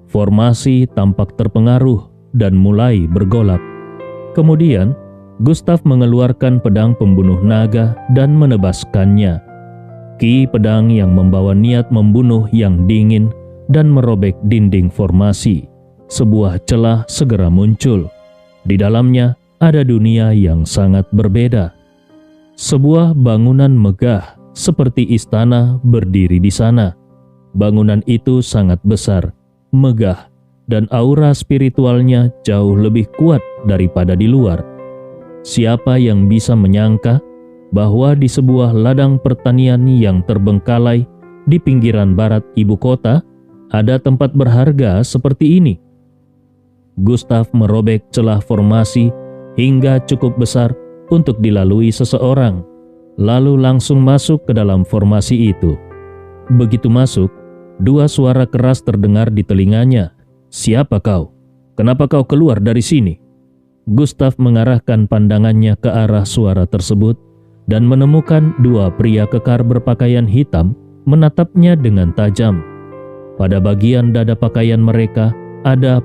Formasi tampak terpengaruh dan mulai bergolak. Kemudian, Gustav mengeluarkan pedang pembunuh naga dan menebaskannya. Ki pedang yang membawa niat membunuh yang dingin dan merobek dinding formasi. Sebuah celah segera muncul. Di dalamnya ada dunia yang sangat berbeda. Sebuah bangunan megah seperti istana berdiri di sana. Bangunan itu sangat besar, megah, dan aura spiritualnya jauh lebih kuat daripada di luar. Siapa yang bisa menyangka bahwa di sebuah ladang pertanian yang terbengkalai di pinggiran barat ibu kota ada tempat berharga seperti ini? Gustav merobek celah formasi hingga cukup besar untuk dilalui seseorang, lalu langsung masuk ke dalam formasi itu. Begitu masuk, dua suara keras terdengar di telinganya. "Siapa kau? Kenapa kau keluar dari sini?" Gustav mengarahkan pandangannya ke arah suara tersebut dan menemukan dua pria kekar berpakaian hitam menatapnya dengan tajam. Pada bagian dada pakaian mereka ada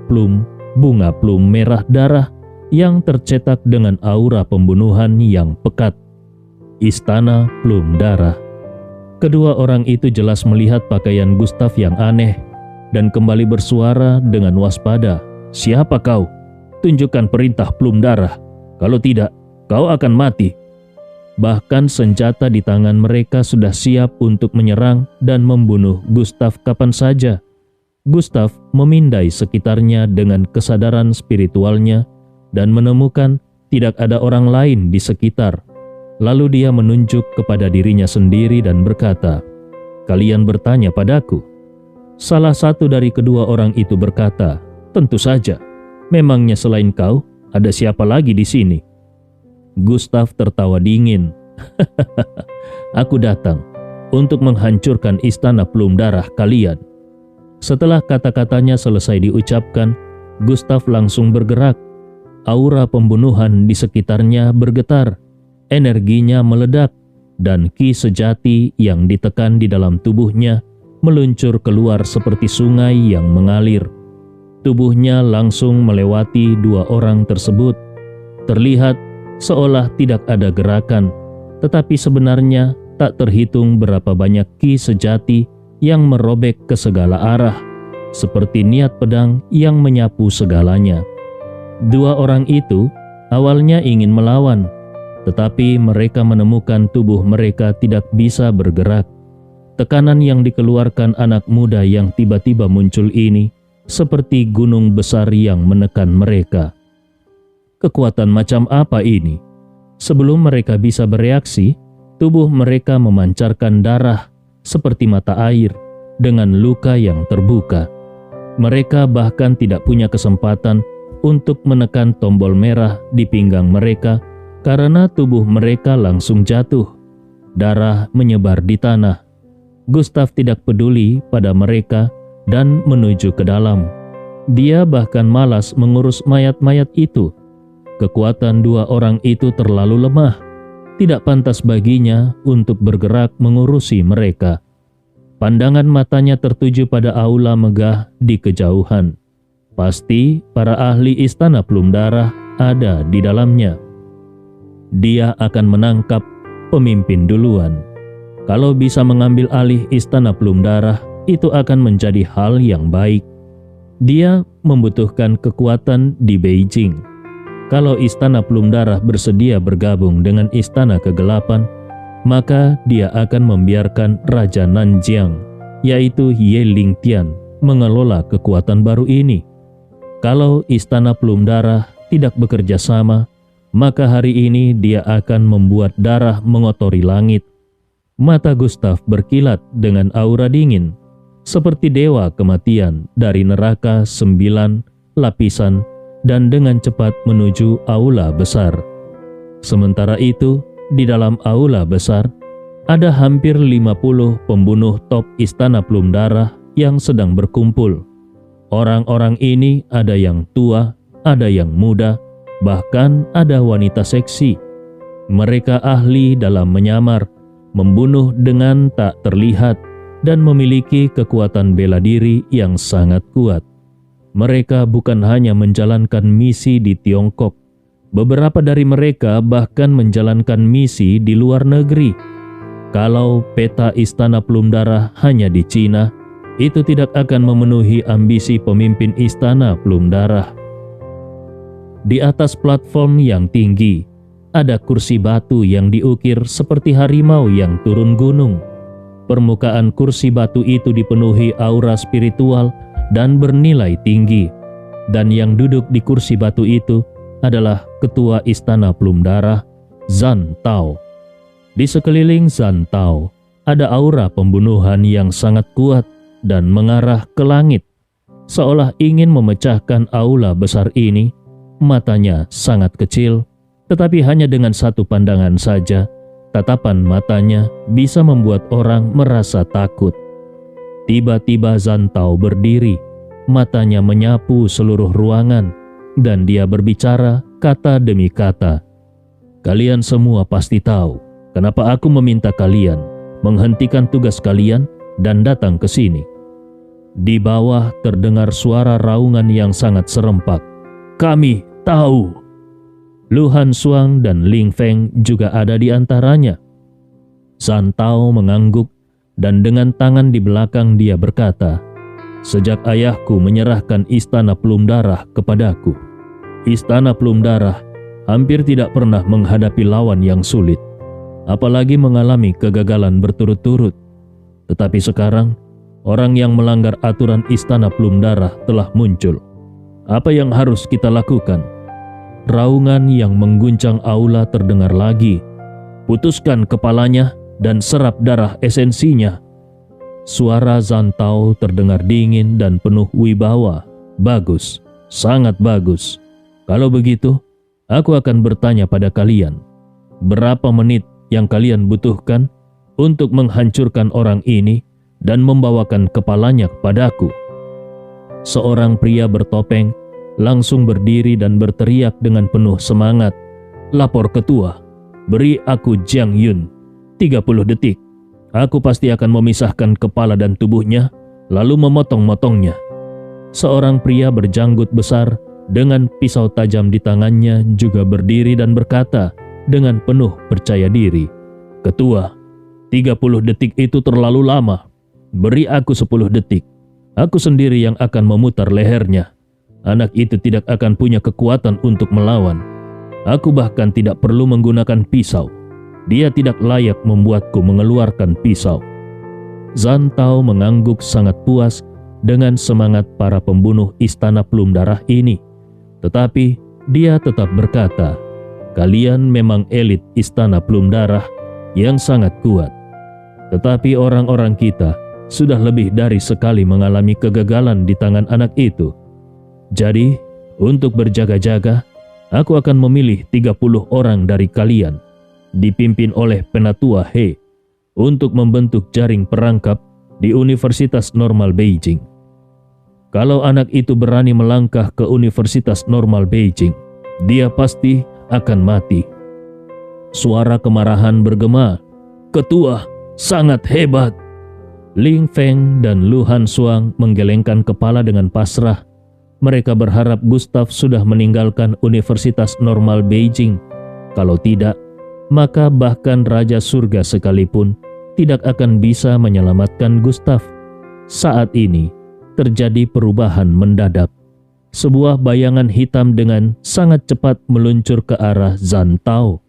bunga plum merah darah yang tercetak dengan aura pembunuhan yang pekat. Istana Plum Darah. Kedua orang itu jelas melihat pakaian Gustav yang aneh dan kembali bersuara dengan waspada. "Siapa kau? Tunjukkan perintah Plum Darah. Kalau tidak, kau akan mati." Bahkan senjata di tangan mereka sudah siap untuk menyerang dan membunuh Gustav kapan saja. Gustav memindai sekitarnya dengan kesadaran spiritualnya dan menemukan tidak ada orang lain di sekitar. Lalu dia menunjuk kepada dirinya sendiri dan berkata, "Kalian bertanya padaku?" Salah satu dari kedua orang itu berkata, "Tentu saja. Memangnya selain kau, ada siapa lagi di sini?" Gustav tertawa dingin. "Aku datang untuk menghancurkan istana Plum Darah kalian." Setelah kata-katanya selesai diucapkan, Gustav langsung bergerak. Aura pembunuhan di sekitarnya bergetar, energinya meledak, dan ki sejati yang ditekan di dalam tubuhnya meluncur keluar seperti sungai yang mengalir. Tubuhnya langsung melewati dua orang tersebut. Terlihat seolah tidak ada gerakan, tetapi sebenarnya tak terhitung berapa banyak ki sejati yang merobek ke segala arah, seperti niat pedang yang menyapu segalanya. Dua orang itu awalnya ingin melawan, tetapi mereka menemukan tubuh mereka tidak bisa bergerak. Tekanan yang dikeluarkan anak muda yang tiba-tiba muncul ini seperti gunung besar yang menekan mereka. Kekuatan macam apa ini? Sebelum mereka bisa bereaksi, tubuh mereka memancarkan darah seperti mata air dengan luka yang terbuka. Mereka bahkan tidak punya kesempatan untuk menekan tombol merah di pinggang mereka karena tubuh mereka langsung jatuh. Darah menyebar di tanah. Gustav tidak peduli pada mereka dan menuju ke dalam. Dia bahkan malas mengurus mayat-mayat itu. Kekuatan dua orang itu terlalu lemah. Tidak pantas baginya untuk bergerak mengurusi mereka. Pandangan matanya tertuju pada aula megah di kejauhan. Pasti para ahli istana Plum Darah ada di dalamnya. Dia akan menangkap pemimpin duluan. Kalau bisa mengambil alih istana Plum Darah, itu akan menjadi hal yang baik. Dia membutuhkan kekuatan di Beijing. Kalau istana Plum Darah bersedia bergabung dengan istana kegelapan, maka dia akan membiarkan Raja Nanjiang, yaitu Ye Lingtian, mengelola kekuatan baru ini. Kalau istana Plum Darah tidak bekerja sama, maka hari ini dia akan membuat darah mengotori langit. Mata Gustav berkilat dengan aura dingin, seperti dewa kematian dari neraka 9 lapisan, dan dengan cepat menuju aula besar. Sementara itu, di dalam aula besar, ada hampir 50 pembunuh top istana Plum Darah yang sedang berkumpul. Orang-orang ini ada yang tua, ada yang muda, bahkan ada wanita seksi. Mereka ahli dalam menyamar, membunuh dengan tak terlihat, dan memiliki kekuatan bela diri yang sangat kuat. Mereka bukan hanya menjalankan misi di Tiongkok, beberapa dari mereka bahkan menjalankan misi di luar negeri. Kalau peta Istana Pelum Darah hanya di Cina, itu tidak akan memenuhi ambisi pemimpin Istana Pelum Darah. Di atas platform yang tinggi, ada kursi batu yang diukir seperti harimau yang turun gunung. Permukaan kursi batu itu dipenuhi aura spiritual dan bernilai tinggi. Dan yang duduk di kursi batu itu adalah Ketua Istana Pelum Darah, Zan Tao. Di sekeliling Zan Tao ada aura pembunuhan yang sangat kuat dan mengarah ke langit. Seolah ingin memecahkan aula besar ini, matanya sangat kecil, tetapi hanya dengan satu pandangan saja, tatapan matanya bisa membuat orang merasa takut. Tiba-tiba Zan Tao berdiri, matanya menyapu seluruh ruangan, dan dia berbicara kata demi kata. Kalian semua pasti tahu kenapa aku meminta kalian menghentikan tugas kalian dan datang ke sini. Di bawah terdengar suara raungan yang sangat serempak. Kami tahu. Lu Hansuang dan Ling Feng juga ada di antaranya. Zan Tao mengangguk dan dengan tangan di belakang dia berkata, "Sejak ayahku menyerahkan Istana Pelum Darah kepadaku, Istana Pelum Darah hampir tidak pernah menghadapi lawan yang sulit, apalagi mengalami kegagalan berturut-turut. Tetapi sekarang, orang yang melanggar aturan Istana Pelum Darah telah muncul. Apa yang harus kita lakukan?" Raungan yang mengguncang aula terdengar lagi. "Putuskan kepalanya dan serap darah esensinya." Suara Zan Tao terdengar dingin dan penuh wibawa. "Bagus, sangat bagus. Kalau begitu, aku akan bertanya pada kalian, berapa menit yang kalian butuhkan untuk menghancurkan orang ini dan membawakan kepalanya kepadaku?" Seorang pria bertopeng langsung berdiri dan berteriak dengan penuh semangat, "Lapor ketua, beri aku Jiang Yun 30 detik. Aku pasti akan memisahkan kepala dan tubuhnya, lalu memotong-motongnya." Seorang pria berjanggut besar dengan pisau tajam di tangannya juga berdiri dan berkata dengan penuh percaya diri, "Ketua, 30 detik itu terlalu lama. Beri aku 10 detik. Aku sendiri yang akan memutar lehernya. Anak itu tidak akan punya kekuatan untuk melawan. Aku bahkan tidak perlu menggunakan pisau. Dia tidak layak membuatku mengeluarkan pisau." Zan Tao mengangguk sangat puas dengan semangat para pembunuh Istana Pelum Darah ini. Tetapi dia tetap berkata, "Kalian memang elit Istana Pelum Darah yang sangat kuat. Tetapi orang-orang kita sudah lebih dari sekali mengalami kegagalan di tangan anak itu. Jadi, untuk berjaga-jaga, aku akan memilih 30 orang dari kalian, dipimpin oleh Penatua He, untuk membentuk jaring perangkap di Universitas Normal Beijing. Kalau anak itu berani melangkah ke Universitas Normal Beijing, dia pasti akan mati." Suara kemarahan bergema, "Ketua, sangat hebat!" Ling Feng dan Lu Hansuang menggelengkan kepala dengan pasrah. Mereka berharap Gustav sudah meninggalkan Universitas Normal Beijing. Kalau tidak, maka bahkan Raja Surga sekalipun tidak akan bisa menyelamatkan Gustav. Saat ini terjadi perubahan mendadak. Sebuah bayangan hitam dengan sangat cepat meluncur ke arah Zan Tao.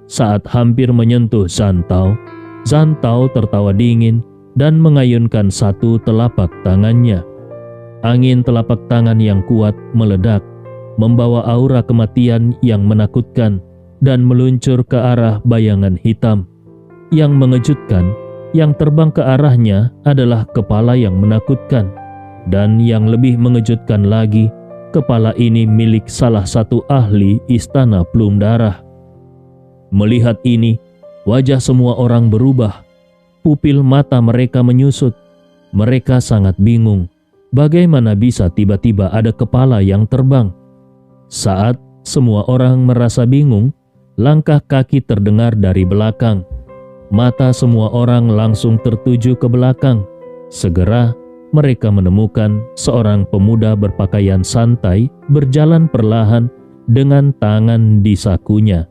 Saat hampir menyentuh Zan Tao tertawa dingin dan mengayunkan satu telapak tangannya. Angin telapak tangan yang kuat meledak, membawa aura kematian yang menakutkan dan meluncur ke arah bayangan hitam. Yang mengejutkan, yang terbang ke arahnya adalah kepala yang menakutkan. Dan yang lebih mengejutkan lagi, kepala ini milik salah satu ahli Istana Pelum Darah. Melihat ini, wajah semua orang berubah. Pupil mata mereka menyusut. Mereka sangat bingung. Bagaimana bisa tiba-tiba ada kepala yang terbang? Saat semua orang merasa bingung, langkah kaki terdengar dari belakang. Mata semua orang langsung tertuju ke belakang. Segera mereka menemukan seorang pemuda berpakaian santai berjalan perlahan dengan tangan di sakunya.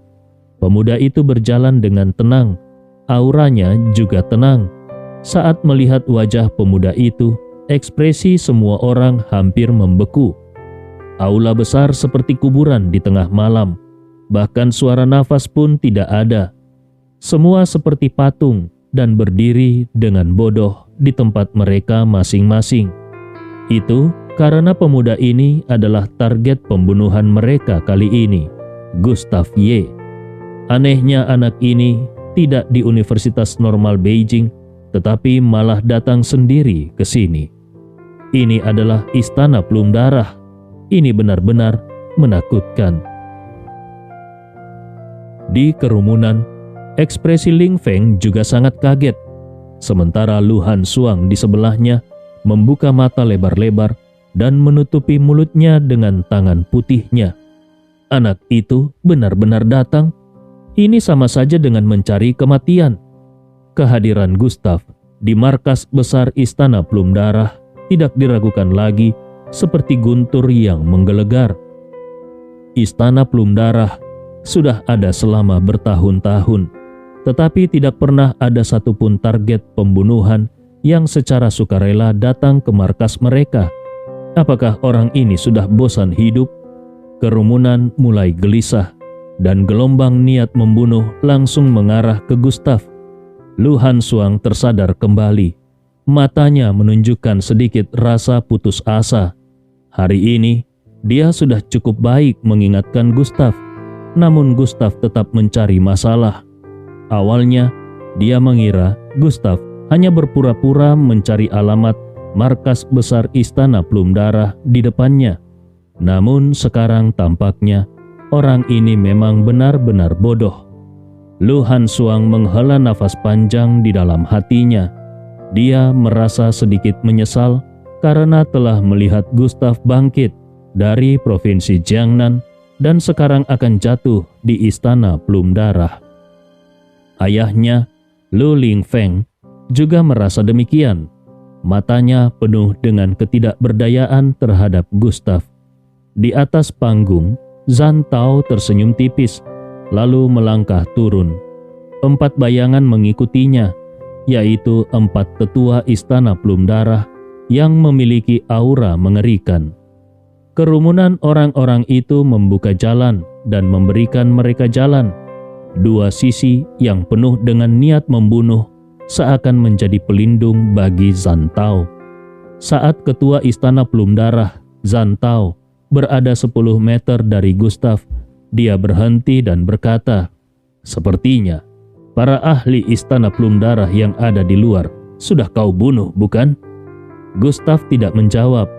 Pemuda itu berjalan dengan tenang, auranya juga tenang. Saat melihat wajah pemuda itu, ekspresi semua orang hampir membeku. Aula besar seperti kuburan di tengah malam, bahkan suara nafas pun tidak ada. Semua seperti patung dan berdiri dengan bodoh di tempat mereka masing-masing. Itu karena pemuda ini adalah target pembunuhan mereka kali ini, Gustav Y. Anehnya anak ini tidak di Universitas Normal Beijing, tetapi malah datang sendiri ke sini. Ini adalah istana Plum Darah. Ini benar-benar menakutkan. Di kerumunan, ekspresi Ling Feng juga sangat kaget. Sementara Lu Han Suang di sebelahnya membuka mata lebar-lebar dan menutupi mulutnya dengan tangan putihnya. Anak itu benar-benar datang. Ini sama saja dengan mencari kematian. Kehadiran Gustav di markas besar istana Plum Darah tidak diragukan lagi, seperti guntur yang menggelegar. Istana Plum Darah sudah ada selama bertahun-tahun, tetapi tidak pernah ada satupun target pembunuhan yang secara sukarela datang ke markas mereka. Apakah orang ini sudah bosan hidup? Kerumunan mulai gelisah, dan gelombang niat membunuh langsung mengarah ke Gustav. Lu Han Suang tersadar kembali. Matanya menunjukkan sedikit rasa putus asa. Hari ini, dia sudah cukup baik mengingatkan Gustav, namun Gustav tetap mencari masalah. Awalnya, dia mengira Gustav hanya berpura-pura mencari alamat markas besar istana Plum Darah di depannya. Namun sekarang tampaknya orang ini memang benar-benar bodoh. Lu Han Suang menghela nafas panjang di dalam hatinya. Dia merasa sedikit menyesal karena telah melihat Gustav bangkit dari provinsi Jiangnan dan sekarang akan jatuh di istana Plum Darah. Ayahnya, Lu Ling Feng, juga merasa demikian. Matanya penuh dengan ketidakberdayaan terhadap Gustav. Di atas panggung, Zhan Tao tersenyum tipis, lalu melangkah turun. 4 bayangan mengikutinya, yaitu 4 tetua istana Plum Darah yang memiliki aura mengerikan. Kerumunan orang-orang itu membuka jalan dan memberikan mereka jalan. 2 sisi yang penuh dengan niat membunuh seakan menjadi pelindung bagi Zhan Tao. Saat ketua istana Plum Darah, Zhan Tao, berada 10 meter dari Gustav, dia berhenti dan berkata, "Sepertinya para ahli istana Plum Darah yang ada di luar sudah kau bunuh, bukan?" Gustav tidak menjawab.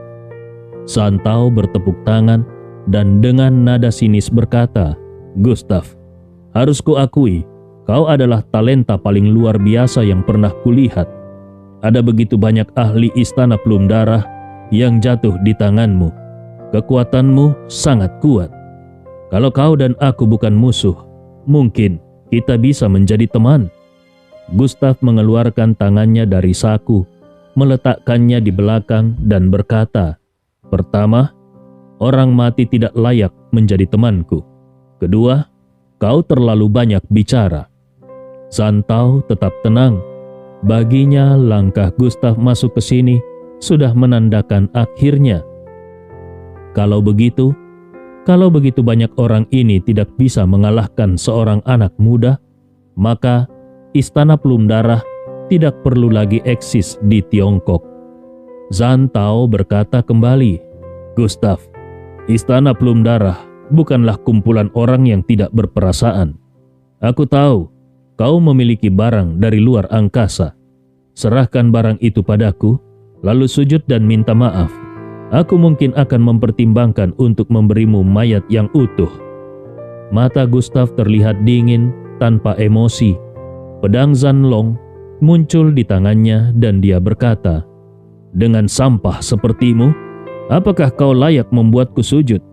Zhan Tao bertepuk tangan dan dengan nada sinis berkata, "Gustav, harus kuakui, kau adalah talenta paling luar biasa yang pernah kulihat. Ada begitu banyak ahli istana Plum Darah yang jatuh di tanganmu. Kekuatanmu sangat kuat. Kalau kau dan aku bukan musuh, mungkin kita bisa menjadi teman." Gustav mengeluarkan tangannya dari saku, meletakkannya di belakang dan berkata, "Pertama, orang mati tidak layak menjadi temanku. Kedua, kau terlalu banyak bicara." Zhan Tao tetap tenang. Baginya langkah Gustav masuk ke sini sudah menandakan akhirnya. Kalau begitu banyak orang ini tidak bisa mengalahkan seorang anak muda, maka istana Plum Darah tidak perlu lagi eksis di Tiongkok. Zhan Tao berkata kembali, "Gustav, istana Plum Darah bukanlah kumpulan orang yang tidak berperasaan. Aku tahu kau memiliki barang dari luar angkasa. Serahkan barang itu padaku, lalu sujud dan minta maaf. Aku mungkin akan mempertimbangkan untuk memberimu mayat yang utuh." Mata Gustav terlihat dingin tanpa emosi. Pedang Zanlong muncul di tangannya dan dia berkata, "Dengan sampah sepertimu, apakah kau layak membuatku sujud?"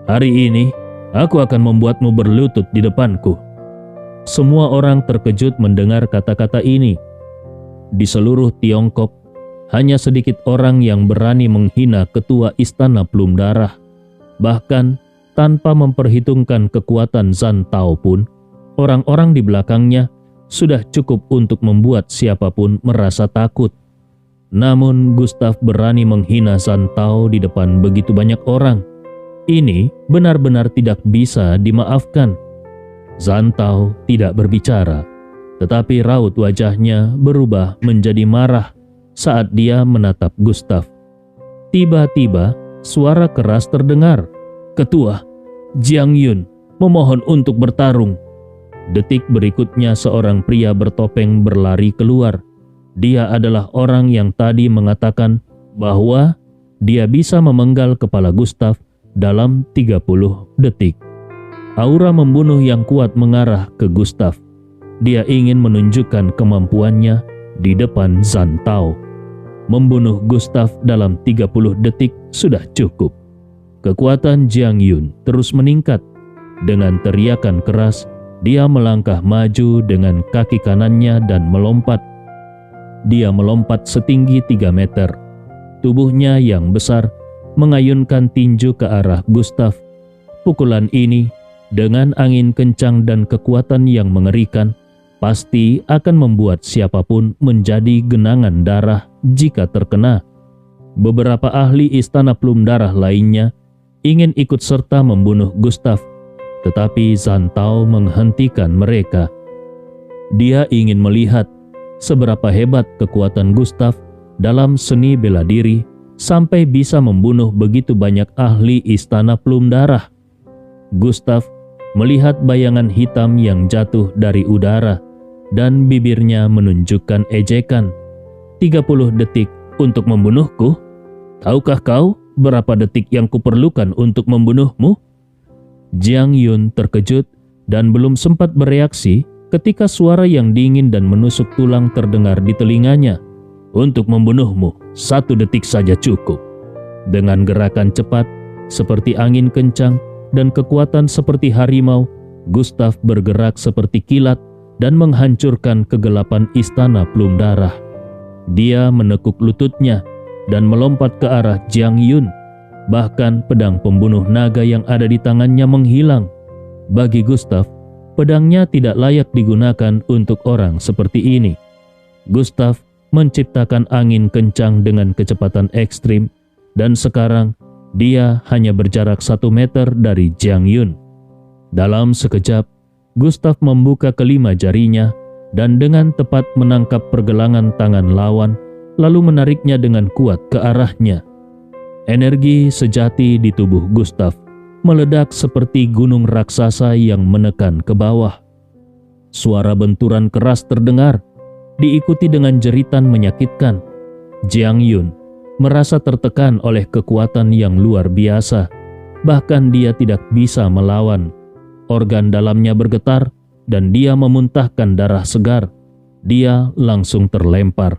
Hari ini, aku akan membuatmu berlutut di depanku." Semua orang terkejut mendengar kata-kata ini. Di seluruh Tiongkok, hanya sedikit orang yang berani menghina ketua Istana Plum Darah. Bahkan, tanpa memperhitungkan kekuatan Zhan Tao pun, orang-orang di belakangnya sudah cukup untuk membuat siapapun merasa takut. Namun Gustav berani menghina Zhan Tao di depan begitu banyak orang. Ini benar-benar tidak bisa dimaafkan. Zhan Tao tidak berbicara, tetapi raut wajahnya berubah menjadi marah saat dia menatap Gustav. Tiba-tiba suara keras terdengar. "Ketua, Jiang Yun memohon untuk bertarung." Detik berikutnya seorang pria bertopeng berlari keluar. Dia adalah orang yang tadi mengatakan bahwa dia bisa memenggal kepala Gustav dalam 30 detik. Aura membunuh yang kuat mengarah ke Gustav. Dia ingin menunjukkan kemampuannya di depan Zhan Tao. Membunuh Gustav dalam 30 detik sudah cukup. Kekuatan Jiang Yun terus meningkat. Dengan teriakan keras, dia melangkah maju dengan kaki kanannya dan melompat. Dia melompat setinggi 3 meter. Tubuhnya yang besar mengayunkan tinju ke arah Gustav. Pukulan ini dengan angin kencang dan kekuatan yang mengerikan pasti akan membuat siapapun menjadi genangan darah jika terkena. Beberapa ahli Istana Plum Darah lainnya ingin ikut serta membunuh Gustav, tetapi Zhan Tao menghentikan mereka. Dia ingin melihat seberapa hebat kekuatan Gustav dalam seni bela diri sampai bisa membunuh begitu banyak ahli Istana Plum Darah. Gustav melihat bayangan hitam yang jatuh dari udara dan bibirnya menunjukkan ejekan. 30 detik untuk membunuhku? Tahukah kau berapa detik yang kuperlukan untuk membunuhmu? Jiang Yun terkejut dan belum sempat bereaksi ketika suara yang dingin dan menusuk tulang terdengar di telinganya. "Untuk membunuhmu, 1 detik saja cukup." Dengan gerakan cepat, seperti angin kencang dan kekuatan seperti harimau, Gustav bergerak seperti kilat dan menghancurkan kegelapan Istana Plum Darah. Dia menekuk lututnya dan melompat ke arah Jiang Yun. Bahkan pedang pembunuh naga yang ada di tangannya menghilang. Bagi Gustav, pedangnya tidak layak digunakan untuk orang seperti ini. Gustav menciptakan angin kencang dengan kecepatan ekstrim, dan sekarang dia hanya berjarak 1 meter dari Jiang Yun. Dalam sekejap, Gustav membuka kelima jarinya dan dengan tepat menangkap pergelangan tangan lawan, lalu menariknya dengan kuat ke arahnya. Energi sejati di tubuh Gustav meledak seperti gunung raksasa yang menekan ke bawah. Suara benturan keras terdengar, diikuti dengan jeritan menyakitkan. Jiang Yun merasa tertekan oleh kekuatan yang luar biasa. Bahkan dia tidak bisa melawan. Organ dalamnya bergetar dan dia memuntahkan darah segar. Dia langsung terlempar.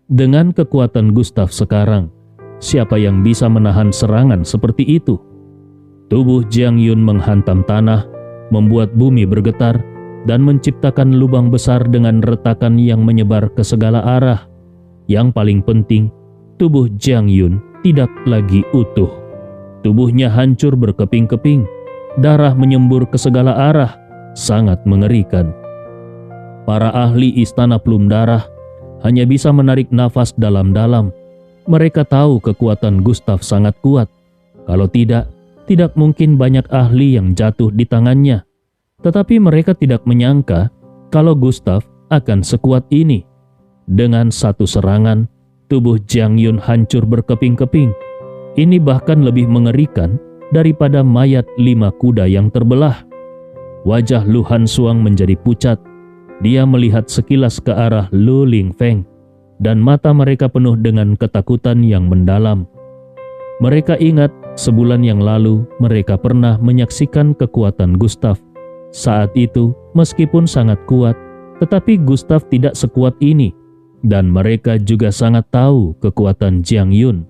Dengan kekuatan Gustav sekarang, siapa yang bisa menahan serangan seperti itu? Tubuh Jiang Yun menghantam tanah, membuat bumi bergetar, dan menciptakan lubang besar dengan retakan yang menyebar ke segala arah. Yang paling penting, tubuh Jiang Yun tidak lagi utuh. Tubuhnya hancur berkeping-keping, darah menyembur ke segala arah, sangat mengerikan. Para ahli Istana Plum Darah hanya bisa menarik nafas dalam-dalam. Mereka tahu kekuatan Gustav sangat kuat. Kalau tidak mungkin banyak ahli yang jatuh di tangannya. Tetapi mereka tidak menyangka kalau Gustav akan sekuat ini. Dengan satu serangan, tubuh Jiang Yun hancur berkeping-keping. Ini bahkan lebih mengerikan daripada mayat 5 kuda yang terbelah. Wajah Lu Hansuang menjadi pucat. Dia melihat sekilas ke arah Lu Lingfeng, dan mata mereka penuh dengan ketakutan yang mendalam. Mereka ingat sebulan yang lalu mereka pernah menyaksikan kekuatan Gustav. Saat itu, meskipun sangat kuat, tetapi Gustav tidak sekuat ini, dan mereka juga sangat tahu kekuatan Jiang Yun.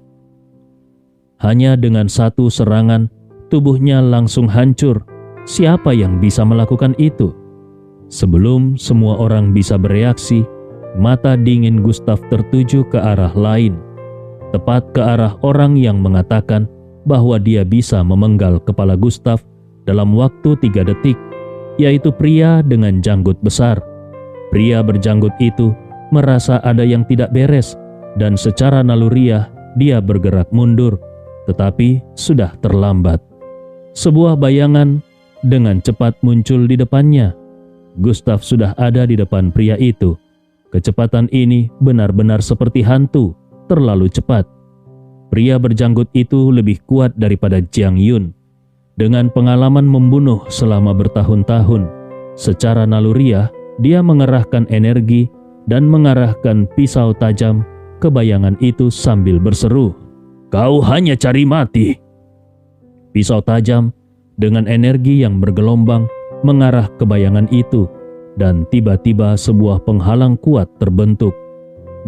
Hanya dengan satu serangan, tubuhnya langsung hancur. Siapa yang bisa melakukan itu? Sebelum semua orang bisa bereaksi, mata dingin Gustaf tertuju ke arah lain, tepat ke arah orang yang mengatakan bahwa dia bisa memenggal kepala Gustaf dalam waktu 3 detik, yaitu pria dengan janggut besar. Pria berjanggut itu merasa ada yang tidak beres dan secara naluriah dia bergerak mundur, tetapi sudah terlambat. Sebuah bayangan dengan cepat muncul di depannya. Gustaf sudah ada di depan pria itu. Kecepatan ini benar-benar seperti hantu, terlalu cepat. Pria berjanggut itu lebih kuat daripada Jiang Yun. Dengan pengalaman membunuh selama bertahun-tahun, secara naluriah dia mengerahkan energi dan mengarahkan pisau tajam ke bayangan itu sambil berseru, "Kau hanya cari mati." Pisau tajam dengan energi yang bergelombang mengarah ke bayangan itu, dan tiba-tiba sebuah penghalang kuat terbentuk.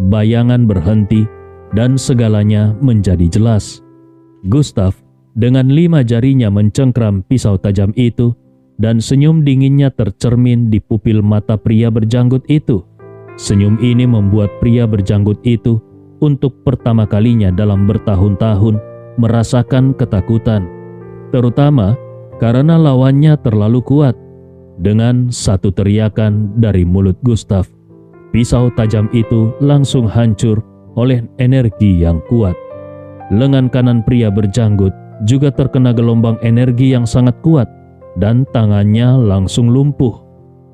Bayangan berhenti dan segalanya menjadi jelas. Gustaf dengan 5 jarinya mencengkram pisau tajam itu, dan senyum dinginnya tercermin di pupil mata pria berjanggut itu. Senyum ini membuat pria berjanggut itu untuk pertama kalinya dalam bertahun-tahun merasakan ketakutan, terutama karena lawannya terlalu kuat. Dengan satu teriakan dari mulut Gustaf, pisau tajam itu langsung hancur oleh energi yang kuat. Lengan kanan pria berjanggut juga terkena gelombang energi yang sangat kuat dan tangannya langsung lumpuh.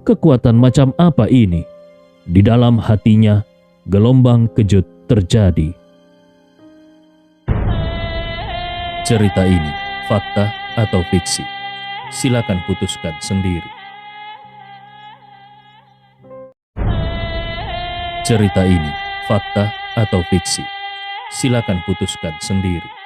Kekuatan macam apa ini? Di dalam hatinya, gelombang kejut terjadi. Cerita ini fakta atau fiksi? Silakan putuskan sendiri. Cerita ini fakta atau fiksi? Silakan putuskan sendiri.